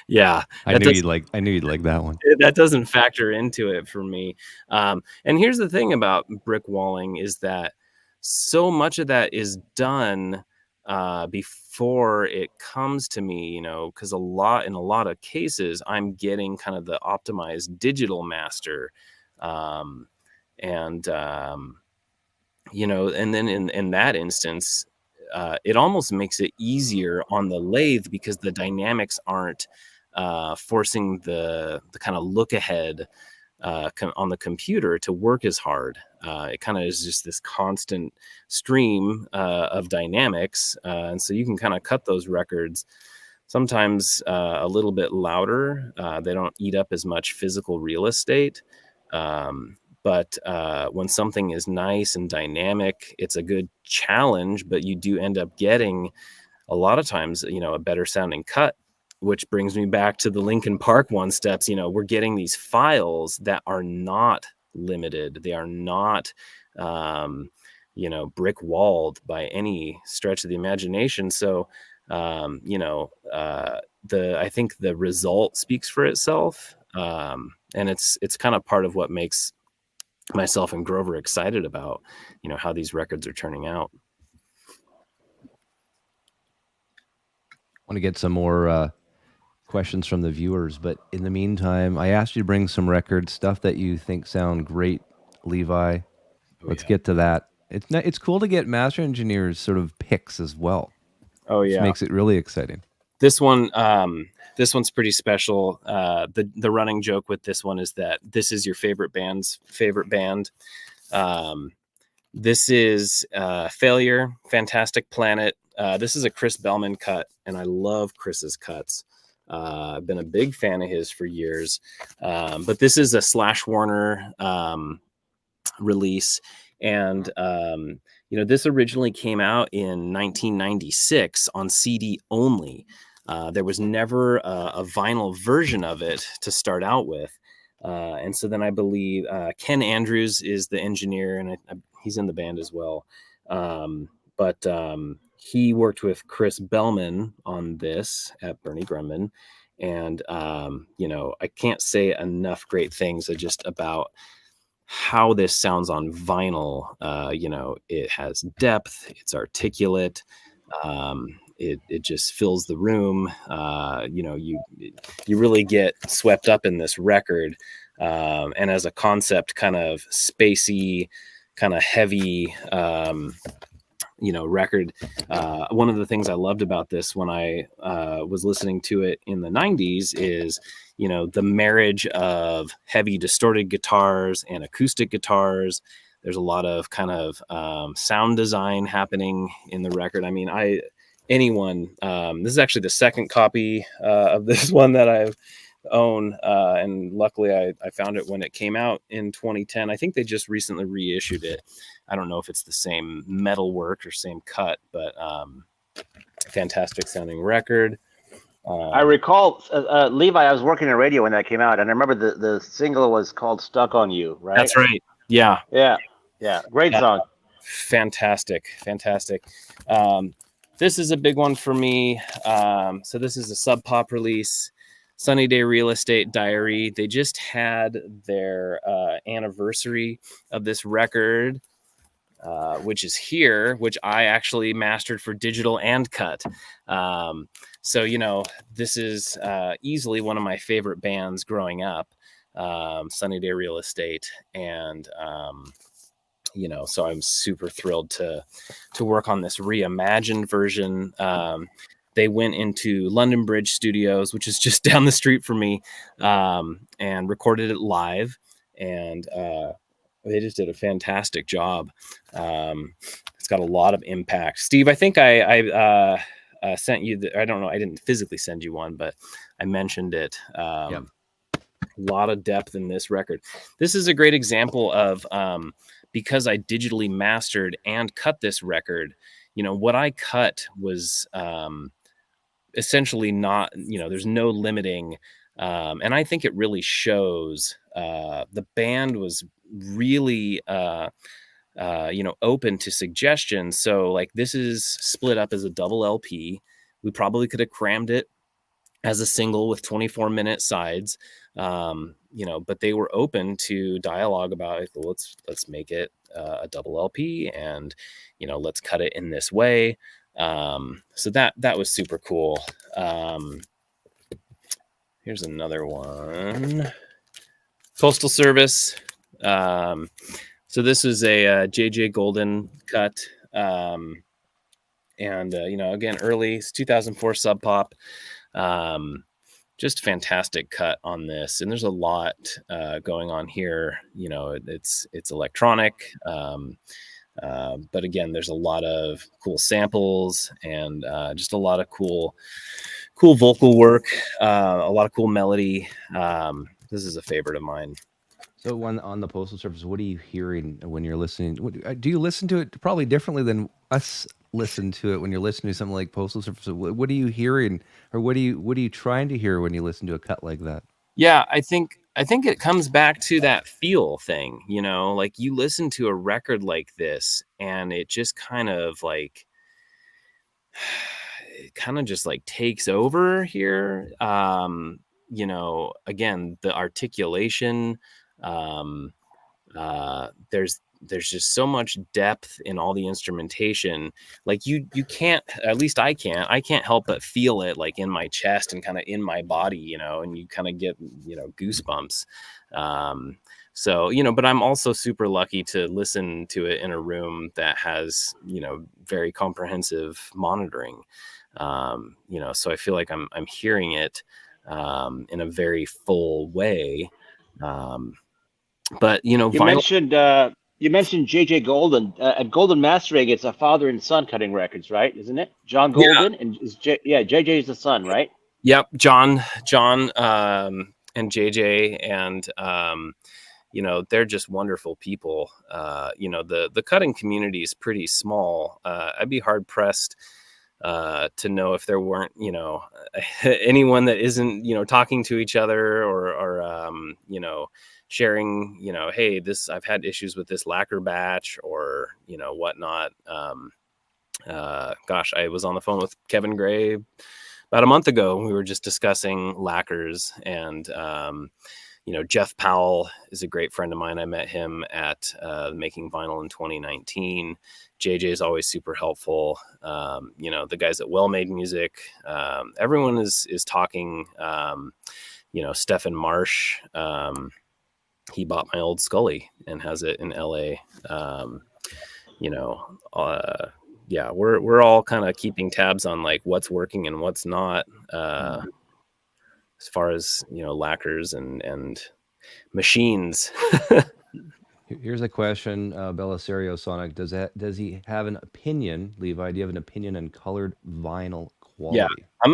yeah. I knew you'd like that one. That doesn't factor into it for me. And here's the thing about brick walling is that so much of that is done before it comes to me, because in a lot of cases, I'm getting kind of the optimized digital master. And then in that instance, it almost makes it easier on the lathe, because the dynamics aren't forcing the kind of look ahead on the computer to work as hard. It kind of is just this constant stream of dynamics. And so you can kind of cut those records sometimes a little bit louder. They don't eat up as much physical real estate. But when something is nice and dynamic, it's a good challenge, but you do end up getting a lot of times, a better sounding cut, which brings me back to the Linkin Park one steps. We're getting these files that are not limited. They are not, brick walled by any stretch of the imagination. So, I think the result speaks for itself. And it's kind of part of what makes myself and Grover excited about, how these records are turning out. Want to get some more questions from the viewers, but in the meantime, I asked you to bring some records, stuff that you think sound great, Levi. Let's get to that. It's cool to get master engineers sort of picks as well. Oh yeah, which makes it really exciting. This one's pretty special. The running joke with this one is that this is your favorite band's favorite band. This is Failure, Fantastic Planet. This is a Chris Bellman cut, and I love Chris's cuts. I've been a big fan of his for years. But this is a Slash Warner release. And, this originally came out in 1996 on CD only. There was never a vinyl version of it to start out with. And so then I believe Ken Andrews is the engineer, and he's in the band as well. But he worked with Chris Bellman on this at Bernie Grumman. And, I can't say enough great things just about how this sounds on vinyl. It has depth, it's articulate, it just fills the room. You really get swept up in this record. And as a concept, kind of spacey, kind of heavy, record. One of the things I loved about this when I was listening to it in the 90s is, the marriage of heavy distorted guitars and acoustic guitars. There's a lot of kind of sound design happening in the record. I mean, this is actually the second copy of this one that I own. And luckily I found it when it came out in 2010. I think they just recently reissued it. I don't know if it's the same metal work or same cut, but fantastic sounding record. I recall, Levi, I was working in radio when that came out, and I remember the single was called Stuck on You, right? That's right. Yeah. Great song. Fantastic. This is a big one for me. So this is a Sub Pop release, Sunny Day Real Estate Diary. They just had their anniversary of this record, which is here, which I actually mastered for digital and cut. So, this is easily one of my favorite bands growing up, Sunny Day Real Estate. And, so I'm super thrilled to work on this reimagined version. They went into London Bridge Studios, which is just down the street from me, and recorded it live. And they just did a fantastic job. It's got a lot of impact. Steve, I think I sent you I don't know, I didn't physically send you one, but I mentioned it. A lot of depth in this record. This is a great example of, because I digitally mastered and cut this record, what I cut was essentially not, there's no limiting. And I think it really shows. The band was really, open to suggestions. So like this is split up as a double LP. We probably could have crammed it as a single with 24-minute sides, but they were open to dialogue about it. Well, let's make it a double LP, and let's cut it in this way. So that was super cool. Here's another one. Postal Service. So this is a JJ Golden cut. And, again, early 2004 Sub Pop. just fantastic cut on this. And there's a lot going on here. You know, it's electronic. But again, there's a lot of cool samples and just a lot of cool vocal work, a lot of cool melody. This is a favorite of mine. So on the Postal Service, what are you hearing when you're listening? Do you listen to it probably differently than us listen to it when you're listening to something like Postal Service? What are you hearing, or what are you trying to hear when you listen to a cut like that? Yeah, I think it comes back to that feel thing, you know, like you listen to a record like this and it just kind of like it kind of just like takes over here. You know, again, the articulation, there's just so much depth in all the instrumentation. Like you can't, at least I can't help but feel it like in my chest and kind of in my body, you know, and you kind of get, you know, goosebumps. So, you know, but I'm also super lucky to listen to it in a room that has, you know, very comprehensive monitoring. You know, so I feel like I'm hearing it in a very full way. But you know, you mentioned JJ Golden at Golden Mastering. It's a father and son cutting records, right? Isn't it? John Golden and JJ is the son, right? Yep, John, and JJ, and you know, they're just wonderful people. You know, the cutting community is pretty small. I'd be hard pressed to know if there weren't, you know, anyone that isn't, you know, talking to each other or you know, sharing, you know, hey, I've had issues with this lacquer batch or, you know, whatnot. Gosh, I was on the phone with Kevin Gray about a month ago. We were just discussing lacquers, and you know, Jeff Powell is a great friend of mine. I met him at Making Vinyl in 2019. JJ is always super helpful. You know, the guys at Well Made Music, everyone is talking. You know, Stephen Marsh, he bought my old Scully and has it in LA. You know, yeah, we're all kind of keeping tabs on like what's working and what's not, as far as, you know, lacquers and machines. Here's a question, Belisario Sonic. Does he have an opinion, Levi? Do you have an opinion on colored vinyl quality? Yeah, I'm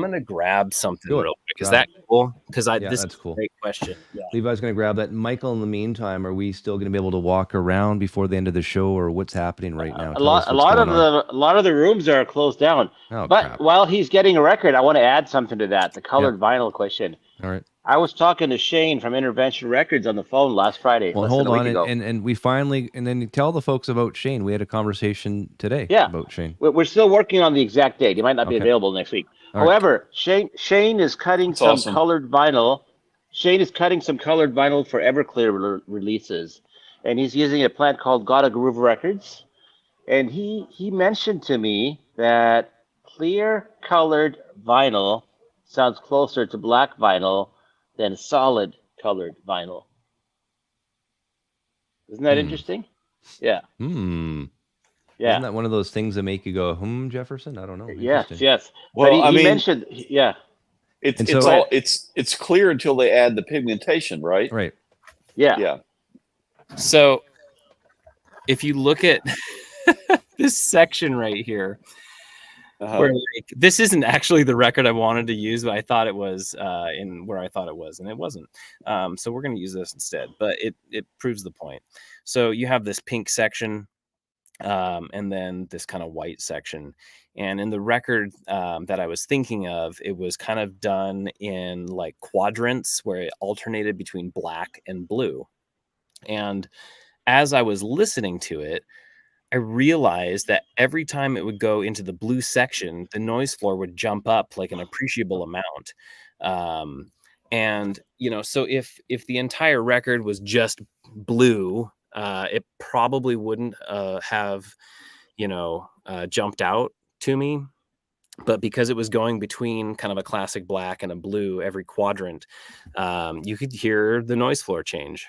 gonna grab something real quick. Is that cool? Because this that's is cool. a great question. Yeah. Levi's going to grab that. Michael, in the meantime, are we still going to be able to walk around before the end of the show, or what's happening right now? A lot of the rooms are closed down. Oh, but crap. While he's getting a record, I want to add something to that. The colored vinyl question. All right. I was talking to Shane from Intervention Records on the phone last Friday. Well, hold on, and we finally, and then tell the folks about Shane. We had a conversation today about Shane. We're still working on the exact date. He might not be available next week. However, Shane is cutting some colored vinyl. Shane is cutting some colored vinyl for Everclear releases, and he's using a plant called Gotta Groove Records. And he mentioned to me that clear colored vinyl sounds closer to black vinyl than solid colored vinyl. Isn't that interesting? Yeah. Yeah. Isn't that one of those things that make you go, Jefferson? I don't know. Yes. Well, but he mentioned, it's clear until they add the pigmentation, right? Right. Yeah. So if you look at this section right here, where like, this isn't actually the record I wanted to use, but I thought it was in where I thought it was, and it wasn't. So we're going to use this instead, but it proves the point. So you have this pink section, and then this kind of white section. And in the record that I was thinking of, it was kind of done in like quadrants where it alternated between black and blue. And as I was listening to it, I realized that every time it would go into the blue section, the noise floor would jump up like an appreciable amount. And, you know, so if the entire record was just blue, it probably wouldn't have, you know, jumped out to me. But because it was going between kind of a classic black and a blue every quadrant, you could hear the noise floor change.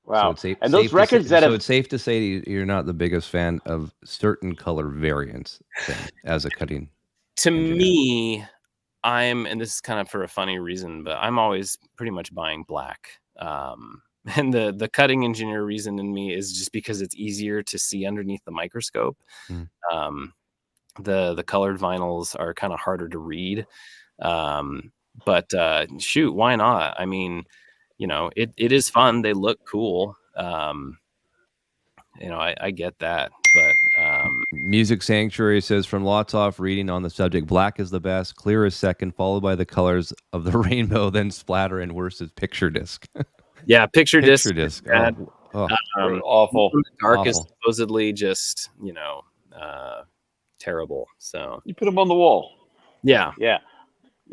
Wow. So and those records it's safe to say you're not the biggest fan of certain color variants then, as a cutting. To engineer? me, and this is kind of for a funny reason, but I'm always pretty much buying black. And the cutting engineer reason in me is just because it's easier to see underneath the microscope. The colored vinyls are kind of harder to read. But shoot, why not? I mean, it is fun. They look cool. I get that, but Music Sanctuary says, from lots off reading on the subject, black is the best, clear is second, followed by the colors of the rainbow, then splatter, and worse is picture disc. Yeah, picture disc. Oh, awful. Dark is supposedly just terrible. So you put them on the wall. Yeah.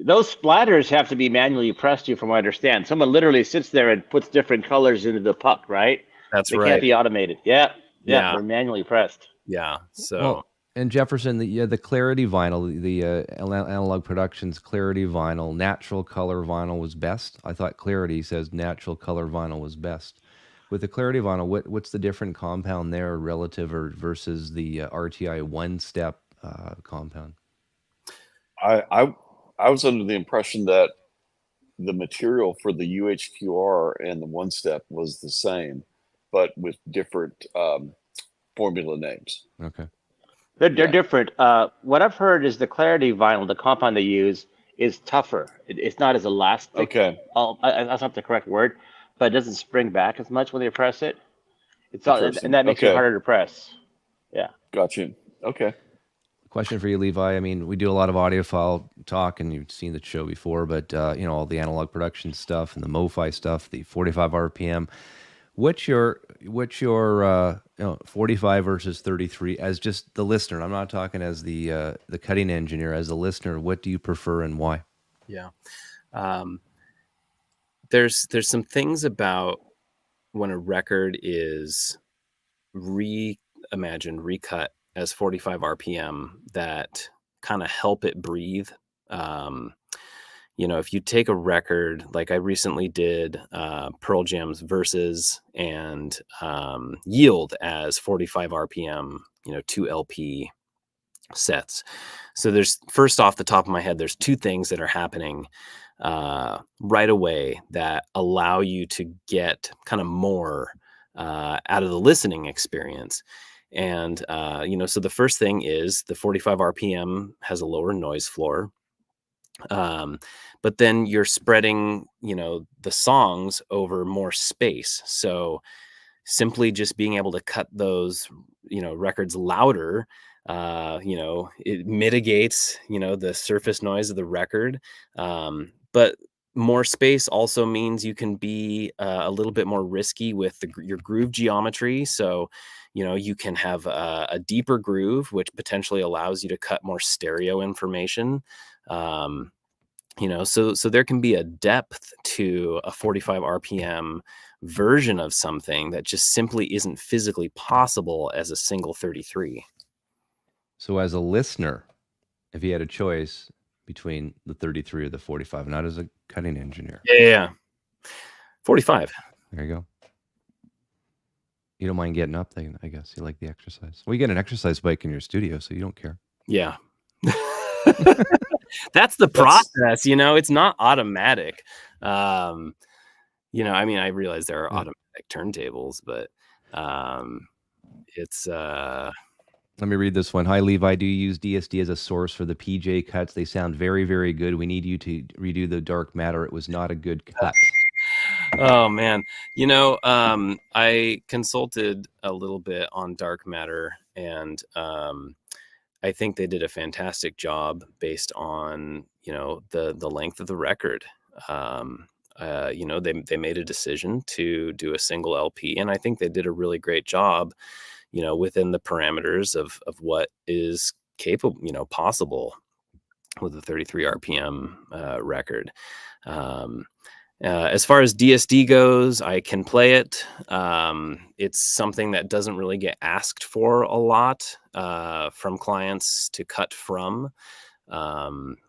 Those splatters have to be manually pressed, from what I understand. Someone literally sits there and puts different colors into the puck, right? That's they right. Can't be automated. Yeah, they're manually pressed. Yeah. So and Jefferson, the Clarity vinyl, the Analog Productions Clarity vinyl, natural color vinyl was best. I thought Clarity says natural color vinyl was best. With the Clarity vinyl, what's the different compound there relative versus the RTI one-step compound? I was under the impression that the material for the UHQR and the one step was the same, but with different formula names. Okay. They're different. What I've heard is the Clarity vinyl, the compound they use, is tougher. It's not as elastic. Okay. That's not the correct word, but it doesn't spring back as much when they press it. And that makes it harder to press. Yeah. Got you. Okay. Question for you, Levi. I mean, we do a lot of audiophile talk, and you've seen the show before, but all the analog production stuff and the MoFi stuff, the 45 RPM. What's your 45 versus 33 as just the listener? I'm not talking as the cutting engineer. As a listener, what do you prefer and why? Yeah, there's some things about when a record is reimagined, recut as 45 RPM that kind of help it breathe. If you take a record, like I recently did Pearl Jam's Verses and Yield as 45 RPM, 2 LP sets. So there's, first off the top of my head, there's two things that are happening right away that allow you to get kind of more out of the listening experience. And, so the first thing is the 45 RPM has a lower noise floor. But then you're spreading, the songs over more space. So simply just being able to cut those, records louder, it mitigates, the surface noise of the record. But more space also means you can be a little bit more risky with your groove geometry. So, you can have a deeper groove, which potentially allows you to cut more stereo information. So there can be a depth to a 45 RPM version of something that just simply isn't physically possible as a single 33. So as a listener, if you had a choice between the 33 or the 45, not as a cutting engineer. Yeah. 45. There you go. You don't mind getting up then, I guess. You like the exercise. Well, you get an exercise bike in your studio, so you don't care. Yeah. That's the process, it's not automatic. I realize there are automatic turntables, but it's Let me read this one. Hi, Levi. Do you use DSD as a source for the PJ cuts? They sound very, very good. We need you to redo the Dark Matter. It was not a good cut. Oh, man. I consulted a little bit on Dark Matter, and I think they did a fantastic job based on, the length of the record. They made a decision to do a single LP, and I think they did a really great job, within the parameters of what is capable, possible with a 33 RPM record. As far as DSD goes, I can play it. It's something that doesn't really get asked for a lot from clients to cut from.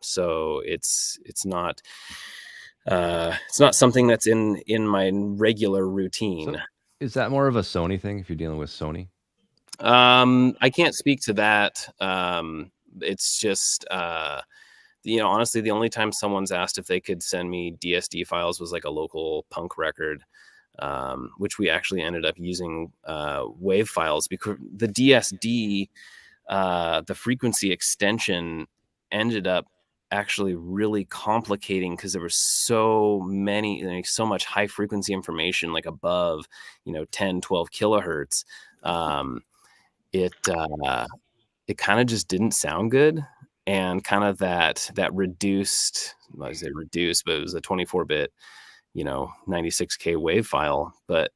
So it's not something that's in my regular routine. So is that more of a Sony thing if you're dealing with Sony? I can't speak to that. it's just, honestly, the only time someone's asked if they could send me DSD files was like a local punk record, which we actually ended up using wave files, because the DSD, the frequency extension ended up actually really complicating, because there was so much high frequency information, like above 10, 12 kilohertz. It kind of just didn't sound good, and kind of that reduced, I say reduced, but it was a 24-bit 96K wave file, but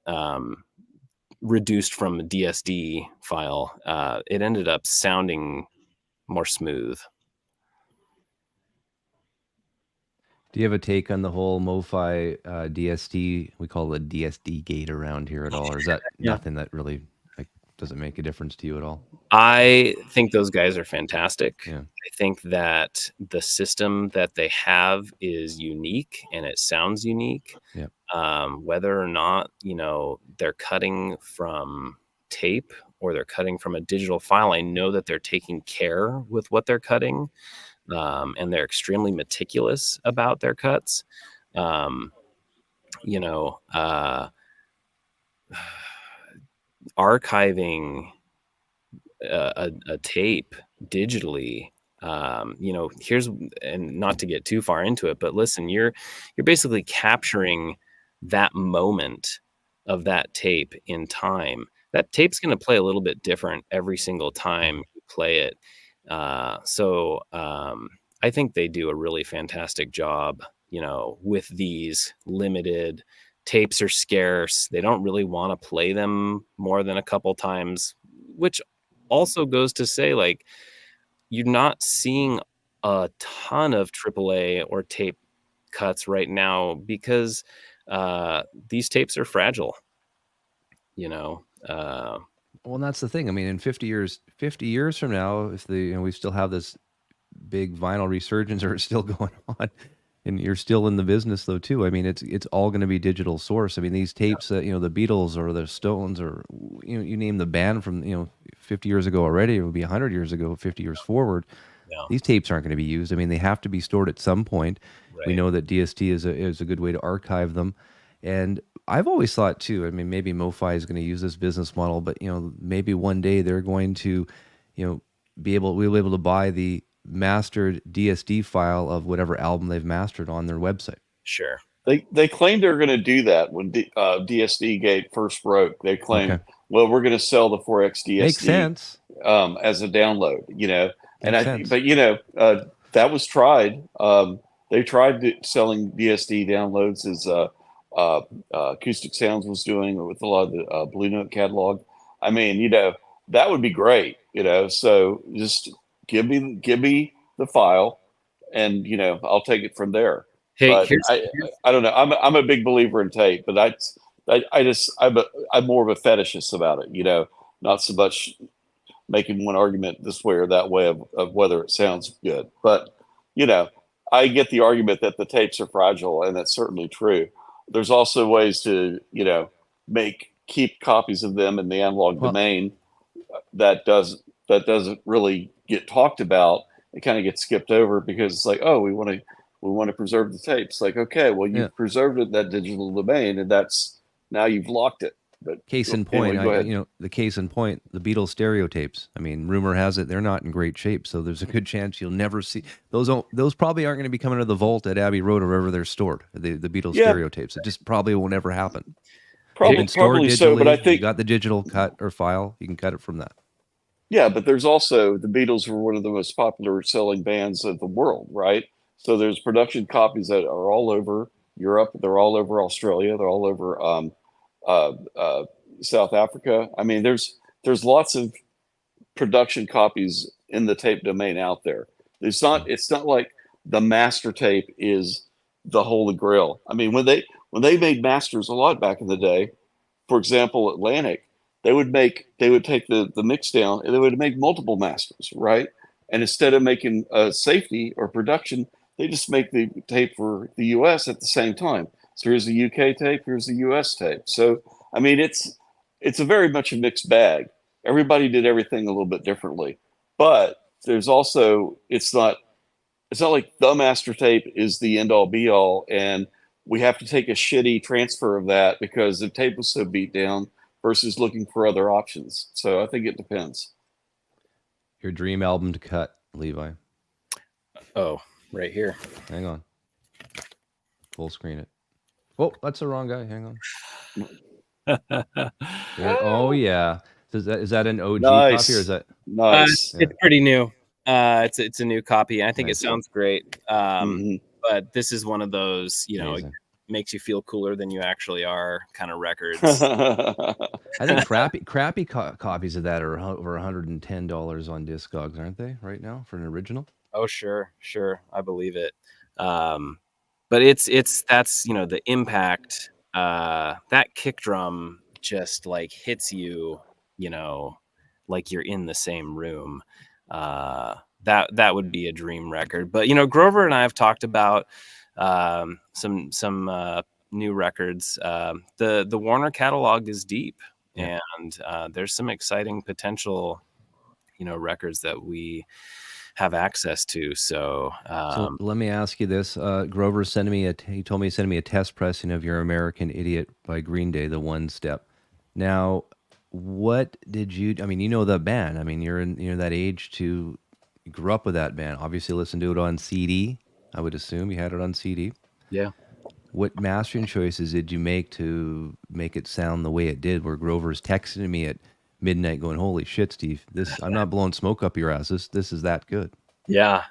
reduced from a DSD file, it ended up sounding more smooth. Do you have a take on the whole MoFi DSD? We call it a DSD gate around here at all, or is that nothing that really doesn't make a difference to you at all? I think those guys are fantastic. Yeah. I think that the system that they have is unique, and it sounds unique. Yeah. Whether or not they're cutting from tape or they're cutting from a digital file, I know that they're taking care with what they're cutting. And they're extremely meticulous about their cuts. Archiving a tape digitally, here's, and not to get too far into it, but listen, you're basically capturing that moment of that tape in time. That tape's going to play a little bit different every single time you play it. So I think they do a really fantastic job, with these limited. Tapes are scarce. They don't really want to play them more than a couple times, which also goes to say, like, you're not seeing a ton of AAA or tape cuts right now, because these tapes are fragile, Well, and that's the thing. I mean, in 50 years from now, if we still have this big vinyl resurgence, or it's still going on, and you're still in the business though too. I mean, it's all going to be digital source. I mean, these tapes that the Beatles or the Stones, or you name the band from 50 years ago already, it would be 100 years ago, 50 years forward. Yeah. These tapes aren't going to be used. I mean, they have to be stored at some point. Right. We know that DSD is a good way to archive them. And I've always thought too, I mean, maybe MoFi is going to use this business model, but maybe one day they're going to, we'll be able to buy the mastered DSD file of whatever album they've mastered on their website. Sure. They claimed they were going to do that when DSD Gate first broke. They claimed, well, we're going to sell the 4X DSD. Makes sense. As a download, Makes sense. But that was tried. They tried selling DSD downloads as Acoustic Sounds was doing with a lot of the Blue Note catalog. I mean, that would be great. So just give me the file, and I'll take it from there. Hey, but I don't know. I'm a big believer in tape, but I'm more of a fetishist about it. Not so much making one argument this way or that way of whether it sounds good. But I get the argument that the tapes are fragile, and that's certainly true. There's also ways to keep copies of them in the analog domain that doesn't really get talked about. It kind of gets skipped over because it's like, oh, we want to preserve the tapes. Like, okay, well, you've preserved it in that digital domain, and now you've locked it. But case in point, the case in point, the Beatles stereo tapes. I mean, rumor has it they're not in great shape, so there's a good chance you'll never see those. Those probably aren't going to be coming to the vault at Abbey Road or wherever they're stored. The Beatles stereo tapes. It just probably will never happen. Probably so, but I think you got the digital cut or file. You can cut it from that. Yeah, but there's also, the Beatles were one of the most popular selling bands of the world, right? So there's production copies that are all over Europe. They're all over Australia. They're all over South Africa. I mean, there's lots of production copies in the tape domain out there. It's not like the master tape is the holy grail. I mean, when they made masters a lot back in the day, for example, Atlantic, they would take the mix down, and they would make multiple masters, right? And instead of making safety or production, they just make the tape for the US at the same time. So here's the UK tape, here's the US tape. So I mean, it's a very much a mixed bag. Everybody did everything a little bit differently, but there's also, it's not like the master tape is the end all be all, and we have to take a shitty transfer of that because the tape was so beat down versus looking for other options. So I think it depends. Your dream album to cut, Levi. Oh, right here. Hang on. Full screen it. Oh, that's the wrong guy. Hang on. There. Oh yeah. Is that an OG copy or is that nice? It's pretty new. It's a new copy. I think Nice. it sounds great. Mm-hmm. But this is one of those, you know, Amazing. makes you feel cooler than you actually are kind of records. I think crappy copies of that are over $110 on Discogs, aren't they? Right now for an original. Oh sure, I believe it. But that's, you know, the impact. That kick drum just like hits you, you know, like you're in the same room. That would be a dream record. But you know, Grover and I have talked about some new records. The Warner catalog is deep, Yeah. and there's some exciting potential, you know, records that we have access to. So let me ask you this: Grover sending me he told me to send me a test pressing of your American Idiot by Green Day, the one step. Now, what did you? I mean, you know the band. I mean, you're that age to you grew up with that band. Obviously, listened to it on CD. I would assume you had it on CD. yeah. What mastering choices did you make to make it sound the way it did? Where Grover's texting me at midnight, going, "Holy shit, Steve! I'm not blowing smoke up your ass. This is that good." Yeah.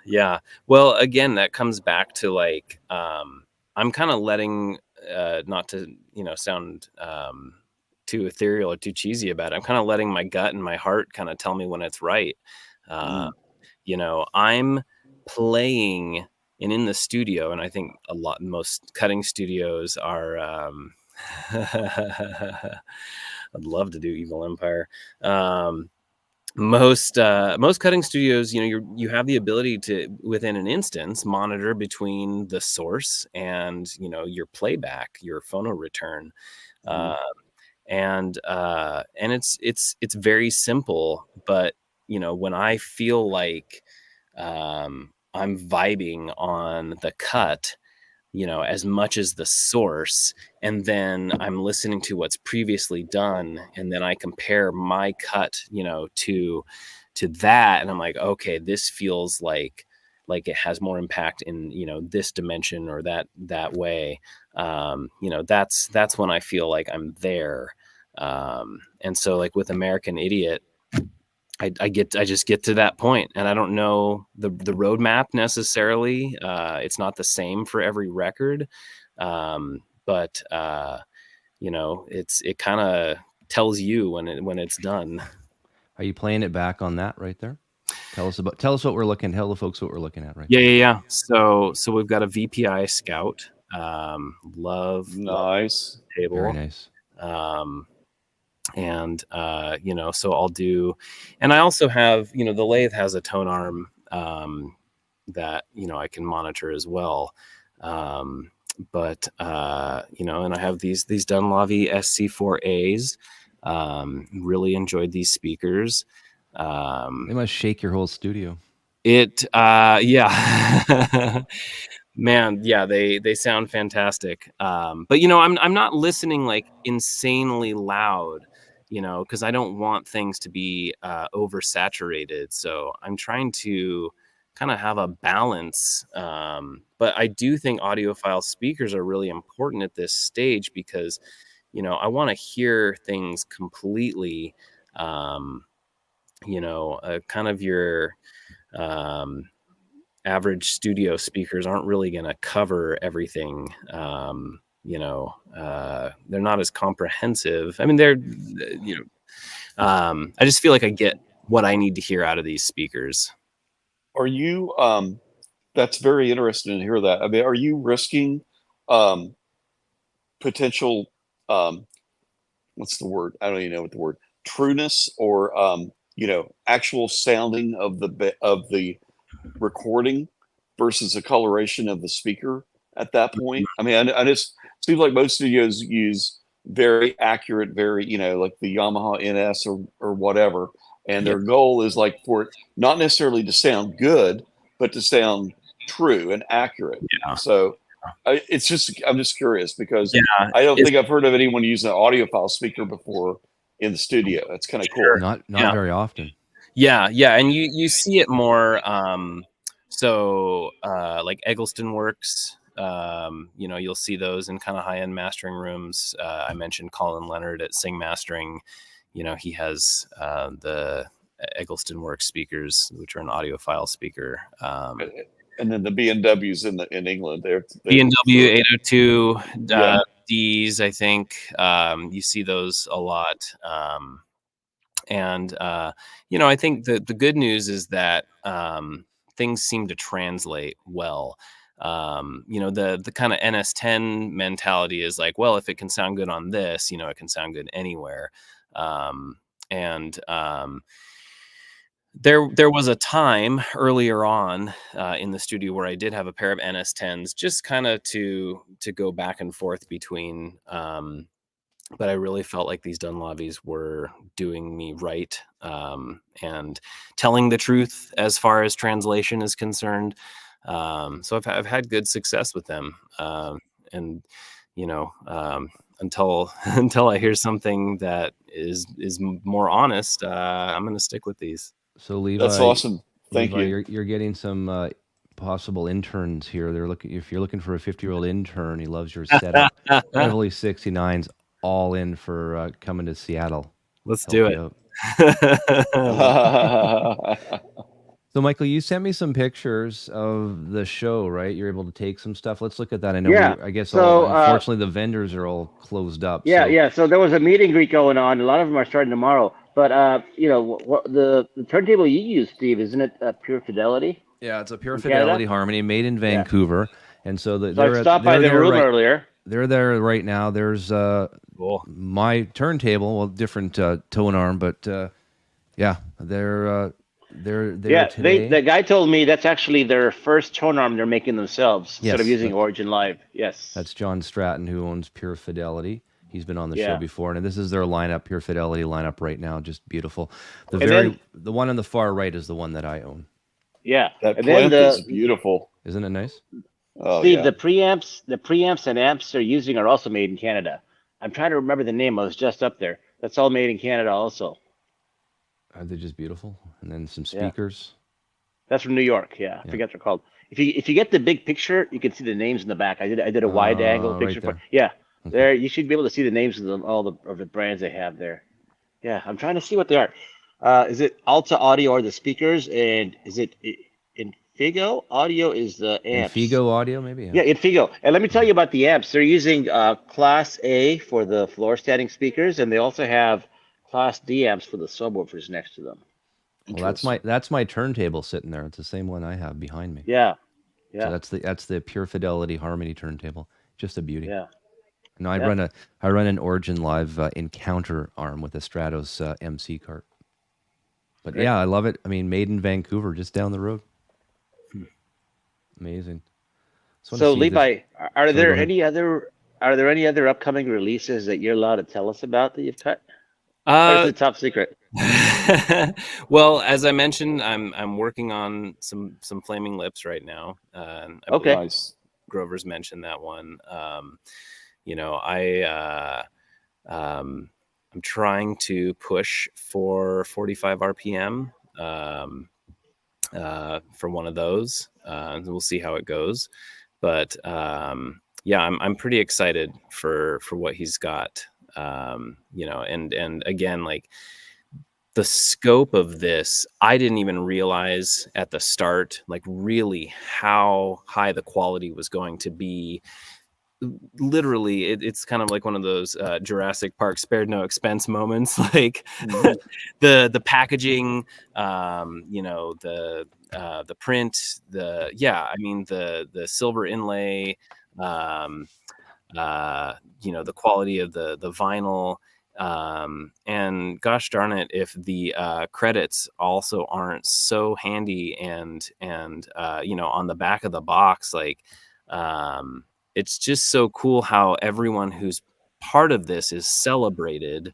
Well, again, that comes back to like I'm kind of letting not to, you know, sound too ethereal or too cheesy about it. I'm kind of letting my gut and my heart kind of tell me when it's right. You know, I'm playing and in the studio, and I think most cutting studios are I'd love to do Evil Empire. Most cutting studios, you know, you have the ability to, within an instance, monitor between the source and, you know, your playback, your phono return. And it's very simple, but you know, when I feel like I'm vibing on the cut, you know, as much as the source, and then I'm listening to what's previously done, and then I compare my cut, you know, to that, and I'm like, okay, this feels like it has more impact in, you know, this dimension or that way. You know, that's when I feel like I'm there. And so like with American Idiot, I just get to that point, and I don't know the roadmap necessarily. It's not the same for every record, but you know, it kind of tells you when it's done. Are you playing it back on that right there? Tell us what we're looking. Tell the folks what we're looking at right. Yeah. So we've got a VPI Scout. Love nice table. Very nice. And you know, so I'll do, and I also have, you know, the Lathe has a tone arm that, you know, I can monitor as well. But you know, and I have these Dunlavy SC4As. Really enjoyed these speakers. They must shake your whole studio. Yeah. Man, yeah, they sound fantastic. But you know, I'm not listening like insanely loud, you know, because I don't want things to be oversaturated. So I'm trying to kind of have a balance. But I do think audiophile speakers are really important at this stage because, you know, I want to hear things completely. You know, kind of your average studio speakers aren't really going to cover everything. You know, they're not as comprehensive. I mean, they're, you know, I just feel like I get what I need to hear out of these speakers. Are you, that's very interesting to hear that. I mean, are you risking potential, what's the word? I don't even know what the word, trueness or, you know, actual sounding of the recording versus the coloration of the speaker at that point? I mean, I just seems like most studios use very accurate, very, you know, like the Yamaha NS or whatever, and their goal is like for it not necessarily to sound good, but to sound true and accurate. Yeah. So I'm just curious because Yeah, I don't think I've heard of anyone using an audiophile speaker before in the studio. That's kind of cool. Not Yeah. very often. Yeah, and you see it more. Like Eggleston Works, you'll see those in kind of high-end mastering rooms. I mentioned Colin Leonard at Sing Mastering. He has the Eggleston Works speakers, which are an audiophile speaker. And then the B&Ws in England, they're B&W 802 yeah. Ds, I think. You see those a lot. I think the good news is that things seem to translate well. The kind of NS10 mentality is like, well, if it can sound good on this, it can sound good anywhere. There was a time earlier on in the studio where I did have a pair of NS10s, just kind of to go back and forth between. But I really felt like these Dunlavies were doing me right and telling the truth as far as translation is concerned. So I've had good success with them, until I hear something that is more honest, I'm going to stick with these. So Levi, that's awesome. Thank you. You're getting some possible interns here. If you're looking for a 50-year-old intern, he loves your setup. Beverly 69's all in for coming to Seattle. Let's do it. So Michael, you sent me some pictures of the show, right? You're able to take some stuff. Let's look at that. I know. Yeah. I guess So, unfortunately the vendors are all closed up. Yeah. So there was a meet and greet going on. A lot of them are starting tomorrow. But the turntable you use, Steve, isn't it Pure Fidelity? Yeah, it's a Pure Fidelity Harmony made in Vancouver. Yeah. And so I stopped by the room earlier. They're there right now. There's cool. My turntable, well, different tone arm, but yeah, they're today. The guy told me that's actually their first tone arm they're making themselves instead of using Origin Live. Yes, that's John Stratton, who owns Pure Fidelity. He's been on the show before, and this is their lineup, Pure Fidelity lineup right now, just beautiful. The one on the far right is the one that I own. Yeah, that plinth is beautiful. Isn't it nice? Oh, Steve, the preamps and amps they're using are also made in Canada. I'm trying to remember the name. I was just up there. That's all made in Canada also. Are they just beautiful? And then some speakers. That's from New York. Yeah, I forget what they're called. If you get the big picture, you can see the names in the back. I did a wide angle picture for. Yeah, okay. There you should be able to see the names of all the brands they have there. Yeah, I'm trying to see what they are. Is it Alta Audio or the speakers, and is it Infigo Audio is the amps? Infigo Audio, maybe. Yeah, Infigo. And let me tell you about the amps. They're using Class A for the floor standing speakers, and they also have Class D amps for the subwoofers next to them. Well, that's my turntable sitting there. It's the same one I have behind me. Yeah. So that's the Pure Fidelity Harmony turntable. Just a beauty. Yeah. No, I run an Origin Live Encounter arm with a Stratos MC cart. But yeah, I love it. I mean, made in Vancouver, just down the road. Amazing. So Levi, are there any other upcoming releases that you're allowed to tell us about that you've cut? Or is it top secret? Well, as I mentioned, I'm working on some Flaming Lips right now. Okay. Nice. Grover's mentioned that one. I'm trying to push for 45 RPM for one of those. We'll see how it goes. But I'm pretty excited for what he's got. And again, like the scope of this, I didn't even realize at the start, like really how high the quality was going to be. Literally, it's kind of like one of those Jurassic Park spared no expense moments. Like the packaging, the print, the silver inlay, the quality of the vinyl, and gosh darn it, if the credits also aren't so handy and on the back of the box, like it's just so cool how everyone who's part of this is celebrated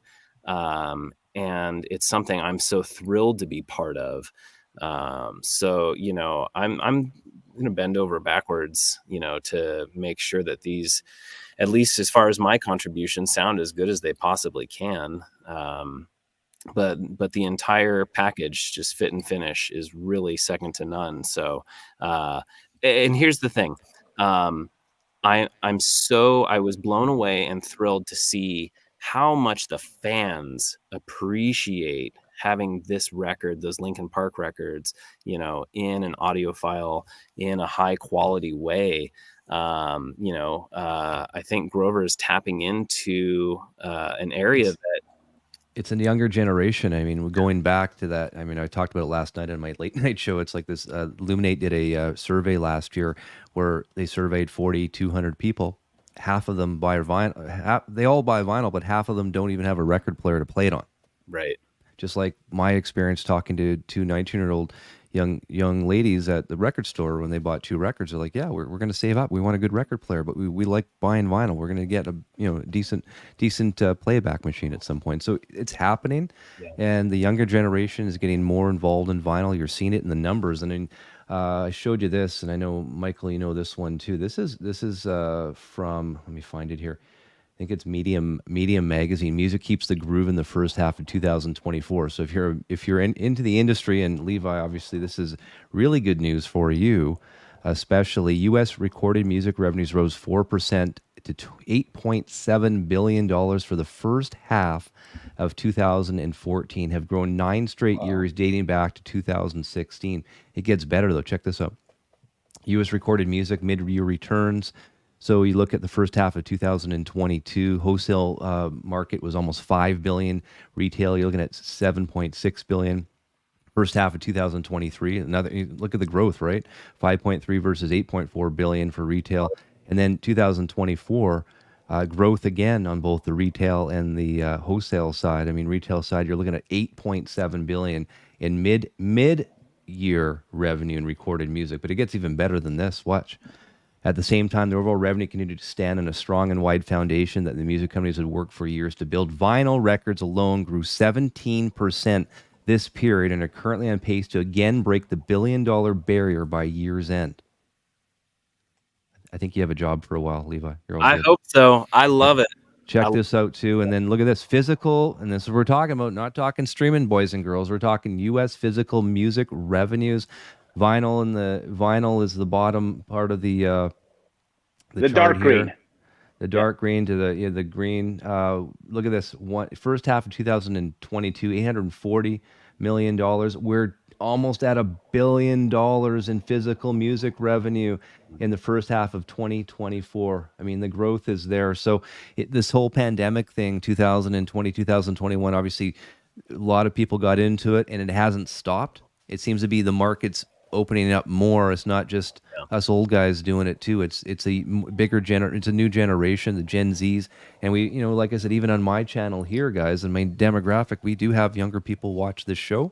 and it's something I'm so thrilled to be part of. So, you know, I'm going to bend over backwards, you know, to make sure that these, at least as far as my contributions, sound as good as they possibly can. But the entire package, just fit and finish, is really second to none. So, and here's the thing. I was blown away and thrilled to see how much the fans appreciate having this record, those Linkin Park records, you know, in an audiophile, in a high quality way. You know, I think Grover is tapping into an area that it's a younger generation. I mean, going back to that, I mean, I talked about it last night on my late night show. It's like this, Luminate did a survey last year where they surveyed 4,200 people. Half of them buy vinyl. They all buy vinyl, but half of them don't even have a record player to play it on. Right. Just like my experience talking to two 19-year-old young ladies at the record store when they bought 2 records. They're like, yeah, we're going to save up. We want a good record player, but we like buying vinyl. We're going to get a decent playback machine at some point. So it's happening, and the younger generation is getting more involved in vinyl. You're seeing it in the numbers. And then I showed you this, and I know Michael, you know this one too. This is from, let me find it here. I think it's Medium magazine. Music keeps the groove in the first half of 2024. So if you're into the industry, and Levi, obviously this is really good news for you, especially U.S. recorded music revenues rose 4% to $8.7 billion for the first half of 2014, have grown 9 straight years dating back to 2016. It gets better though. Check this out. U.S. recorded music mid-year returns. So you look at the first half of 2022, wholesale market was almost $5 billion. Retail, you're looking at $7.6 billion. First half of 2023, look at the growth, right? 5.3 versus 8.4 billion for retail. And then 2024, growth again on both the retail and the wholesale side. I mean, retail side, you're looking at 8.7 billion in mid-year revenue in recorded music. But it gets even better than this. Watch. At the same time, the overall revenue continued to stand on a strong and wide foundation that the music companies had worked for years to build. Vinyl records alone grew 17% this period and are currently on pace to again break the $1 billion barrier by year's end. I think you have a job for a while, Levi. I hope so. I love it. Check this out too. And then look at this physical. And this is what we're talking about, not talking streaming, boys and girls. We're talking U.S. physical music revenues. Vinyl is the bottom part of the dark here. Green. The dark green to the green. Look at this. First half of 2022, $840 million. We're almost at $1 billion in physical music revenue in the first half of 2024. I mean, the growth is there. So this whole pandemic thing, 2020, 2021, obviously a lot of people got into it and it hasn't stopped. It seems to be the market's opening up more. It's not just us old guys doing it too. It's a bigger it's a new generation, the Gen Zs. And we, like I said, even on my channel here, guys, and my demographic, we do have younger people watch this show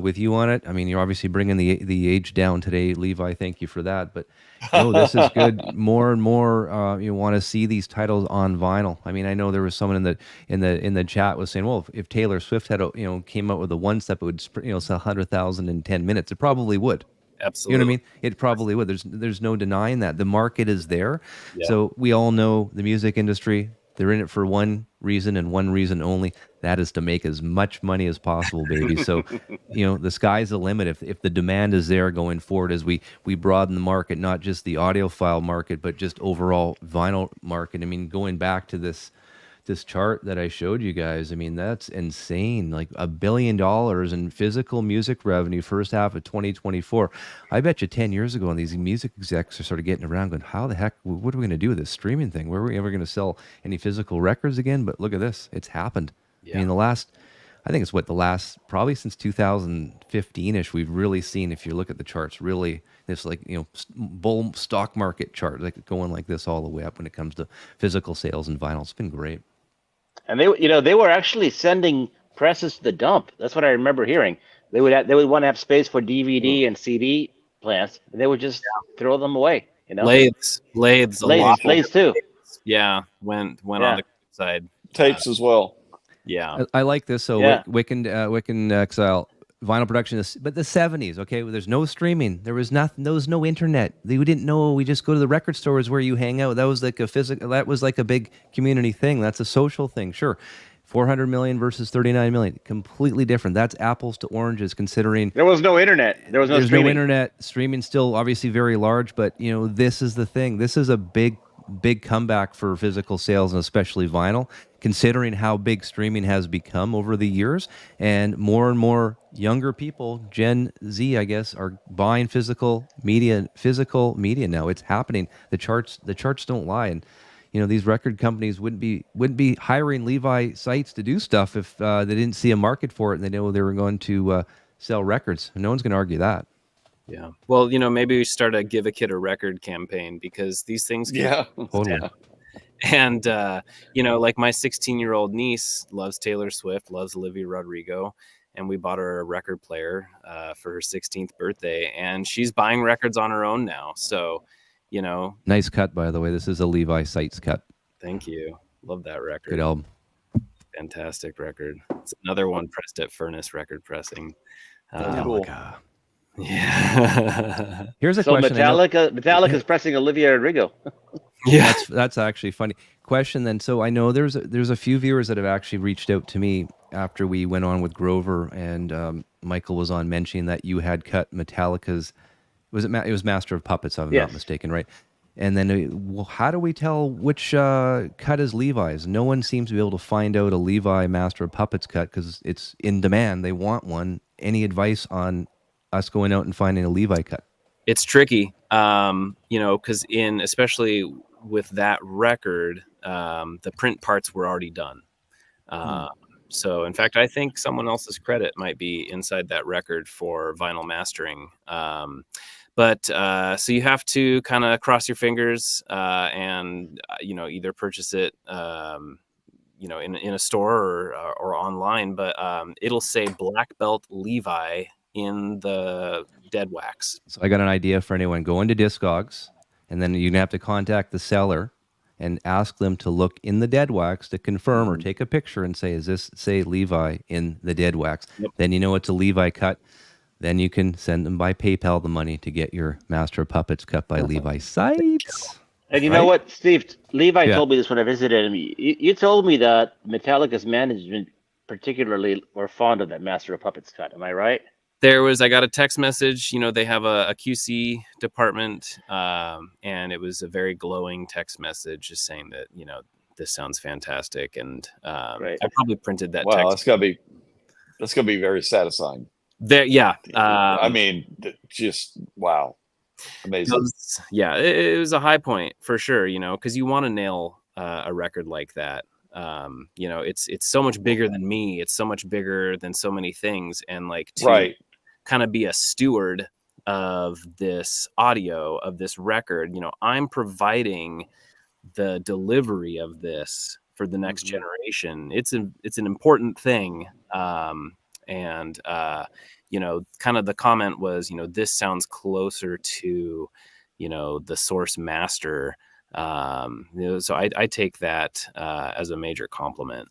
with you on it. I mean, you're obviously bringing the age down today, Levi. Thank you for that. But no, this is good. More and more, you want to see these titles on vinyl. I mean, I know there was someone in the chat was saying, well, if Taylor Swift had came out with a one step, it would sell 100,000 in 10 minutes. It probably would. Absolutely. You know what I mean? It probably would. There's no denying that. The market is there. Yeah. So we all know the music industry, they're in it for one reason and one reason only. That is to make as much money as possible, baby. So, the sky's the limit. If the demand is there going forward as we broaden the market, not just the audiophile market, but just overall vinyl market. I mean, going back to this chart that I showed you guys, I mean, that's insane. Like $1 billion in physical music revenue first half of 2024. I bet you 10 years ago, and these music execs are sort of getting around going, how the heck, what are we going to do with this streaming thing? Were we ever going to sell any physical records again? But look at this. It's happened. Yeah. I mean, the last, probably since 2015-ish, we've really seen, if you look at the charts, really this bull stock market chart, like going like this all the way up when it comes to physical sales and vinyl. It's been great. And they were actually sending presses to the dump. That's what I remember hearing. They would want to have space for DVD and CD plants, and they would just throw them away. Lathes too. Yeah, went on the side. Tapes as well. Yeah. I like this. So Yeah. Wiccan Exile vinyl production is, but the 70s. Okay, well, there's no streaming. There was nothing. There was no internet. We didn't know. We just go to the record stores where you hang out. That was like a physical. That was like a big community thing. That's a social thing. Sure. 400 million versus 39 million, completely different. That's apples to oranges. Considering There was no internet. There was no there's streaming. no internet. Streaming still obviously very large, but you know, this is the thing. This is a big comeback for physical sales, and especially vinyl, considering how big streaming has become over the years, and more younger people, Gen Z, I guess, are buying physical media now. It's happening. The charts don't lie. And you know, these record companies wouldn't be hiring Levi sites to do stuff if they didn't see a market for it and they know they were going to sell records. No one's going to argue that. Yeah. Well, you know, maybe we start a Give a Kid a Record campaign, because these things can Totally. And you know, like my 16-year-old niece loves Taylor Swift, loves Olivia Rodrigo, and we bought her a record player for her 16th birthday, and she's buying records on her own now. So, you know, Nice cut, by the way. This is a Levi Sites cut. thank you. Love that record. Good album. Fantastic record. It's another one pressed at Furnace Record Pressing. Metallica. Yeah. Here's a So question. Metallica's pressing Olivia Rodrigo. Yeah. That's actually funny. Question then. So I know there's a few viewers that have actually reached out to me after we went on with Grover, and Michael was on mentioning that you had cut Metallica's. It was Master of Puppets, if I'm not mistaken, right? And then, well, how do we tell which cut is Levi's? No one seems to be able to find out a Levi Master of Puppets cut because it's in demand. They want one. Any advice on us going out and finding a Levi cut? It's tricky, you know, because especially with that record, the print parts were already done. So, in fact, I think someone else's credit might be inside that record for vinyl mastering. But so you have to kind of cross your fingers and, you know, either purchase it, you know, in a store or online. But it'll say Black Belt Levi in the dead wax. So I got an idea for anyone. Go into Discogs, and then you're going to have to contact the seller and ask them to look in the dead wax to confirm or take a picture and say, is this, say, Levi in the dead wax? Yep. Then you know it's a Levi cut. Then you can send them by PayPal the money to get your Master of Puppets cut by Levi Sites. And you know what, Steve? Levi told me this when I visited him. You told me that Metallica's management particularly were fond of that Master of Puppets cut. Am I right? I got a text message, you know, they have a QC department, and it was a very glowing text message just saying that, you know, this sounds fantastic. And I probably printed that text. Wow, that's gonna be very satisfying. Yeah. I mean, just wow. Amazing. It was a high point for sure, you know, because you want to nail a record like that. You know, it's so much bigger than me. It's so much bigger than so many things. And like to kind of be a steward of this audio, of this record, you know, I'm providing the delivery of this for the next generation. It's an important thing. And you know, kind of the comment was, you know, this sounds closer to, you know, the source master. You know, so I take that as a major compliment.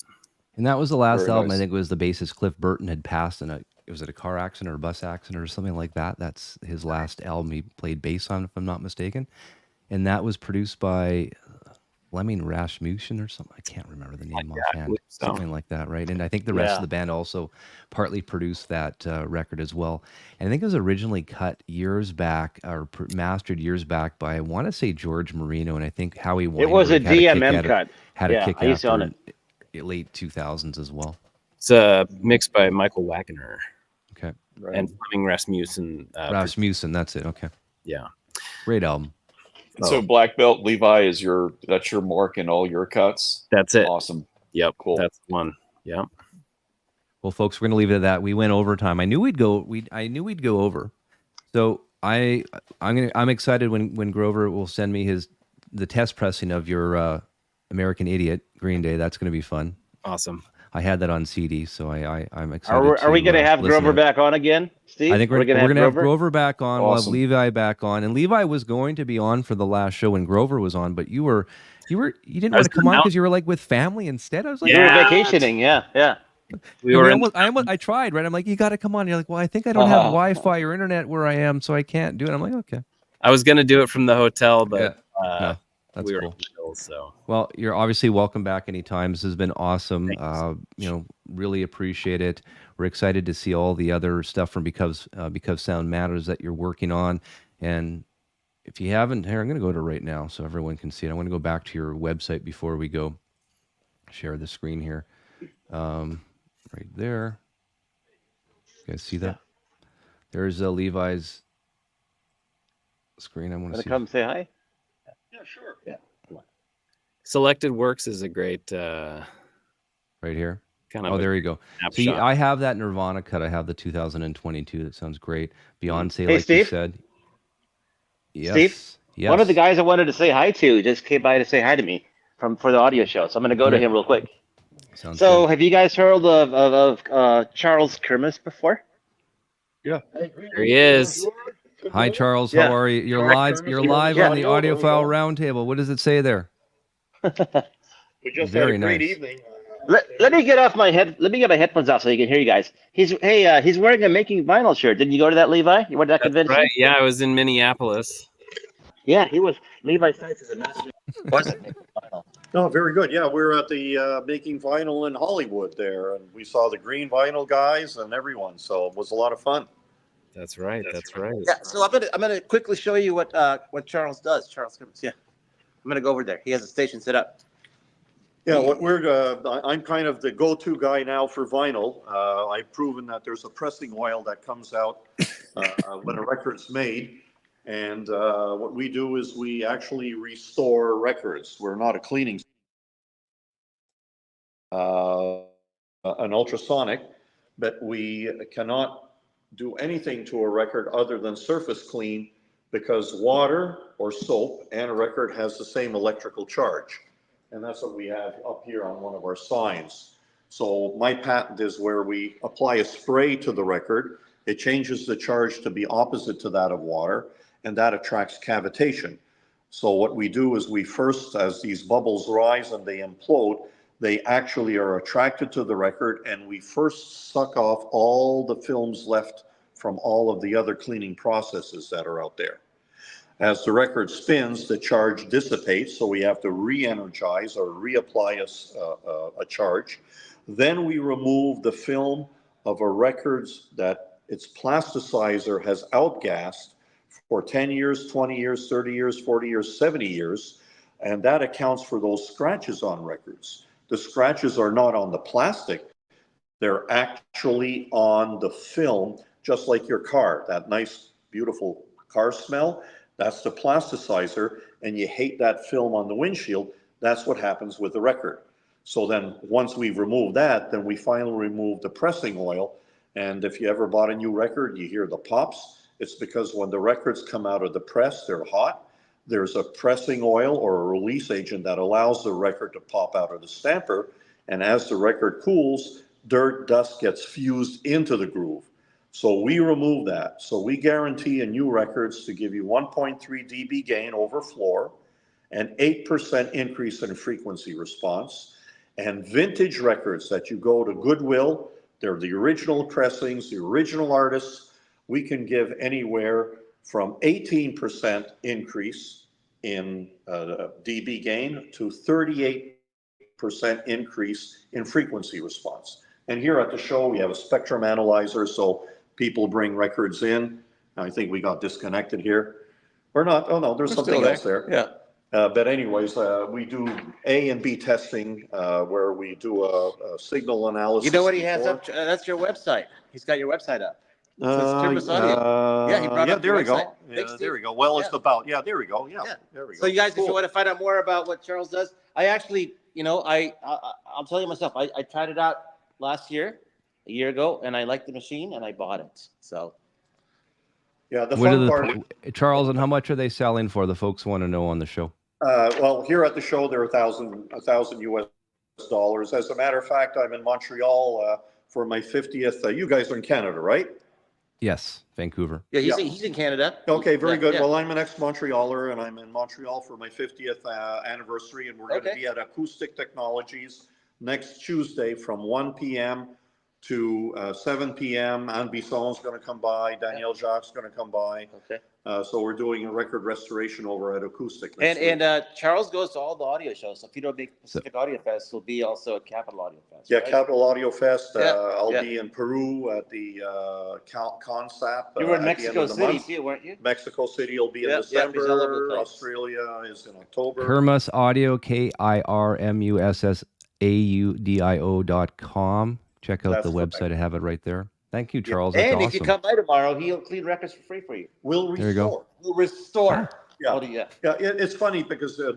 And that was the last Very album. nice. I think it was the bassist Cliff Burton had passed in was it a car accident or a bus accident or something like that? That's his last album he played bass on, if I'm not mistaken. And that was produced by Fleming Rasmussen or something. I can't remember the name offhand. Something like that, right? And I think the rest of the band also partly produced that record as well. And I think it was originally cut years back or mastered years back by, I want to say, George Marino. And I think Howie Weinberg It was a DMM cut. Had a kick I used to own after late 2000s as well. It's mixed by Michael Wagner. Okay. And Fleming Rasmussen. Rasmussen, that's it. Okay. Yeah. Great album. So Black Belt Levi that's your mark in all your cuts. That's it. Awesome. Yep. Cool. That's one. Yep. Well, folks, we're going to leave it at that. We went overtime. I knew we'd go over. So I'm excited when Grover will send me the test pressing of your American Idiot Green Day. That's going to be fun. Awesome. I had that on CD, so I'm excited. Are we going to have Grover back on again, Steve? I think we're going to have Grover back on. Awesome. We'll have Levi back on, and Levi was going to be on for the last show when Grover was on, but you were You didn't I want was to come on out. because you were like with family instead. I was like, You were Yeah. vacationing, yeah. We were I tried, right? I'm like, you got to come on. You're like, well, I think I don't have Wi-Fi or internet where I am, so I can't do it. I'm like, okay. I was going to do it from the hotel, but no, that's we were cool. on the hill, so. Well, you're obviously welcome back anytime. This has been awesome. Really appreciate it. We're excited to see all the other stuff from Because Sound Matters that you're working on. And if you haven't, here, I'm going to go to right now so everyone can see it. I want to go back to your website before we go. Share the screen here. Right there. You guys see that? Yeah. There's Levi's screen. I want to see. Come say hi? Yeah, sure. Yeah. Selected Works is a great right here. kind of. There you go. Snapshot. So I have that Nirvana cut. I have the 2022. That sounds great. Beyonce, Hey, like Steve? you said. Yes. Steve? Yes. One of the guys I wanted to say hi to just came by to say hi to me for the audio show. So I'm going to go to him real quick. Sounds so good. Have you guys heard of Charles Kermis before? Yeah. There he is. Hi, Charles. Yeah. How are you? You're live on the Audiophile Roundtable. What does it say there? We just Very had a great nice. evening. Let me get my headphones off so you can hear you guys. He's wearing a Making Vinyl shirt. Didn't you go to that, Levi? You went to that convention? Right. Yeah, I was in Minneapolis. Yeah, he was. Levi Stites is a master. Wasn't Making Vinyl. Oh, very good. Yeah, we were at the Making Vinyl in Hollywood there, and we saw the Green Vinyl guys and everyone. So it was a lot of fun. That's right. That's right. Yeah, so I'm gonna quickly show you what Charles does. Charles, yeah, I'm gonna go over there. He has a station set up. Yeah, I'm kind of the go-to guy now for vinyl. I've proven that there's a pressing oil that comes out when a record's made. And what we do is we actually restore records. We're not a cleaning, an ultrasonic, but we cannot do anything to a record other than surface clean, because water or soap and a record has the same electrical charge. And that's what we have up here on one of our signs. So my patent is where we apply a spray to the record. It changes the charge to be opposite to that of water, and that attracts cavitation. So what we do is we first, as these bubbles rise and they implode, they actually are attracted to the record, and we first suck off all the films left from all of the other cleaning processes that are out there. As the record spins, the charge dissipates, so we have to re-energize or reapply a charge. Then we remove the film of a record that its plasticizer has outgassed for 10 years, 20 years, 30 years, 40 years, 70 years, and that accounts for those scratches on records. The scratches are not on the plastic, they're actually on the film, just like your car, that nice, beautiful car smell. That's the plasticizer, and you hate that film on the windshield. That's what happens with the record. So then once we've removed that, then we finally remove the pressing oil. And if you ever bought a new record, you hear the pops. It's because when the records come out of the press, they're hot. There's a pressing oil or a release agent that allows the record to pop out of the stamper. And as the record cools, dirt, dust gets fused into the groove. So we remove that. So we guarantee in new records to give you 1.3 dB gain over floor, an 8% increase in frequency response. And vintage records that you go to Goodwill, they're the original pressings, the original artists, we can give anywhere from 18% increase in dB gain to 38% increase in frequency response. And here at the show, we have a spectrum analyzer, so people bring records in. I think we got disconnected here. Or not, oh no, there's something else there. Yeah. But anyways, we do A and B testing where we do a signal analysis. You know what he has up? That's your website. He's got your website up. It says Kermis Audio. Yeah, he brought up there your we go. website. Yeah, Thanks, there Steve. we go. Well, it's Yeah. about, there we go. Yeah, there we go. So you guys, Cool. if you want to find out more about what Charles does, I actually, I'll tell you myself, I tried it out last year, a year ago, and I liked the machine and I bought it. So. Yeah, the fun part. Charles, and how much are they selling for? The folks want to know on the show. Well, here at the show, they're $1,000 US. As a matter of fact, I'm in Montreal for my 50th. You guys are in Canada, right? Yes, Vancouver. Yeah, Yeah. he's in Canada. Okay, very Yeah, good. yeah. Well, I'm an ex-Montrealer, and I'm in Montreal for my 50th anniversary, and we're going to Okay. be at Acoustic Technologies next Tuesday from 1 p.m. to 7 p.m. Anne Bisson's going to come by. Danielle Jacques is going to come by. Okay. So we're doing a record restoration over at Acoustic next And week. Charles goes to all the audio shows. So if you don't make Pacific Audio Fest, he'll be also at Capital Audio Fest. Yeah, right? Capital Audio Fest. Yeah, I'll yeah. be in Peru at the CONSAP. You were in at the end Mexico of the City month. too, weren't you? Mexico City will be in Yeah, yeah, he's all over the December. place. Australia is in October. Kirmus Audio, KIRMUSSAUDIO.com. Check out That's the correct. website. I have it right there. Thank you, Yeah. Charles. That's And awesome. if you come by tomorrow, he'll clean records for free for you. We'll There you go. restore. We'll restore. Yeah. Audio, yeah. Yeah, it's funny because I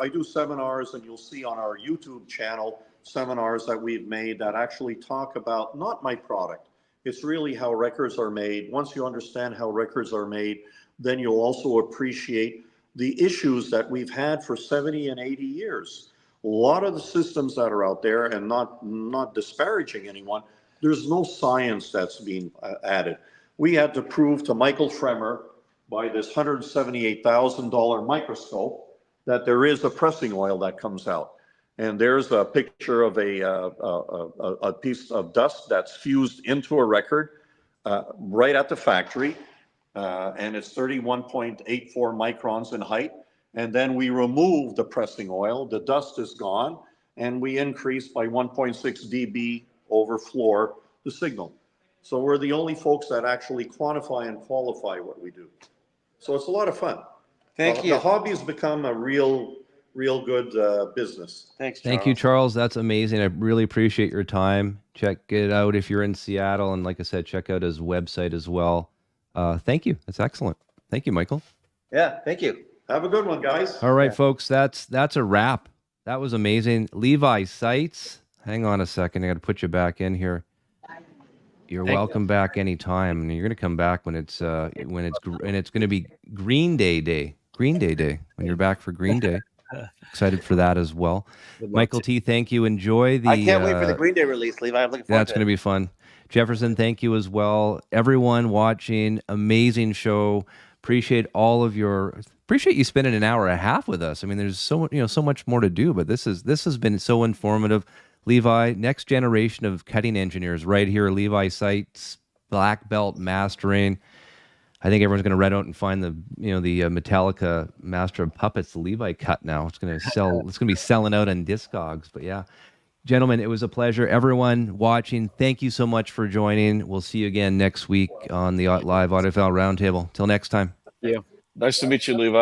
do seminars, and you'll see on our YouTube channel seminars that we've made that actually talk about not my product. It's really how records are made. Once you understand how records are made, then you'll also appreciate the issues that we've had for 70 and 80 years. A lot of the systems that are out there, and not disparaging anyone, there's no science that's being added. We had to prove to Michael Fremer by this $178,000 microscope that there is a pressing oil that comes out. And there's a picture of a piece of dust that's fused into a record right at the factory. And it's 31.84 microns in height. And then we remove the pressing oil, the dust is gone, and we increase by 1.6 dB over floor the signal. So we're the only folks that actually quantify and qualify what we do. So it's a lot of fun. Thank you. The hobby has become a real good business. Thanks, Charles. Thank you, Charles. That's amazing. I really appreciate your time. Check it out if you're in Seattle. And like I said, check out his website as well. Thank you. That's excellent. Thank you, Michael. Yeah, thank you. Have a good one, guys. All right, folks, that's a wrap. That was amazing. Levi Sites. Hang on a second. I got to put you back in here. You're welcome back anytime, and you're going to come back when it's going to be Green Day when you're back for Green Day. Excited for that as well. Michael T, thank you. Enjoy the. I can't wait for the Green Day release, Levi. I'm looking forward That's to it. going to be fun. Jefferson, thank you as well. Everyone watching, amazing show. Appreciate you spending an hour and a half with us. I mean, there's so much more to do, but this has been so informative. Levi, next generation of cutting engineers right here. Levi Sites, black belt mastering. I think everyone's going to run out and find the Metallica Master of Puppets, the Levi cut now. It's going to sell. It's going to be selling out on Discogs. But yeah, gentlemen, it was a pleasure. Everyone watching, thank you so much for joining. We'll see you again next week on the live Audiophile Roundtable. Till next time. Yeah. Nice to meet you, Levi.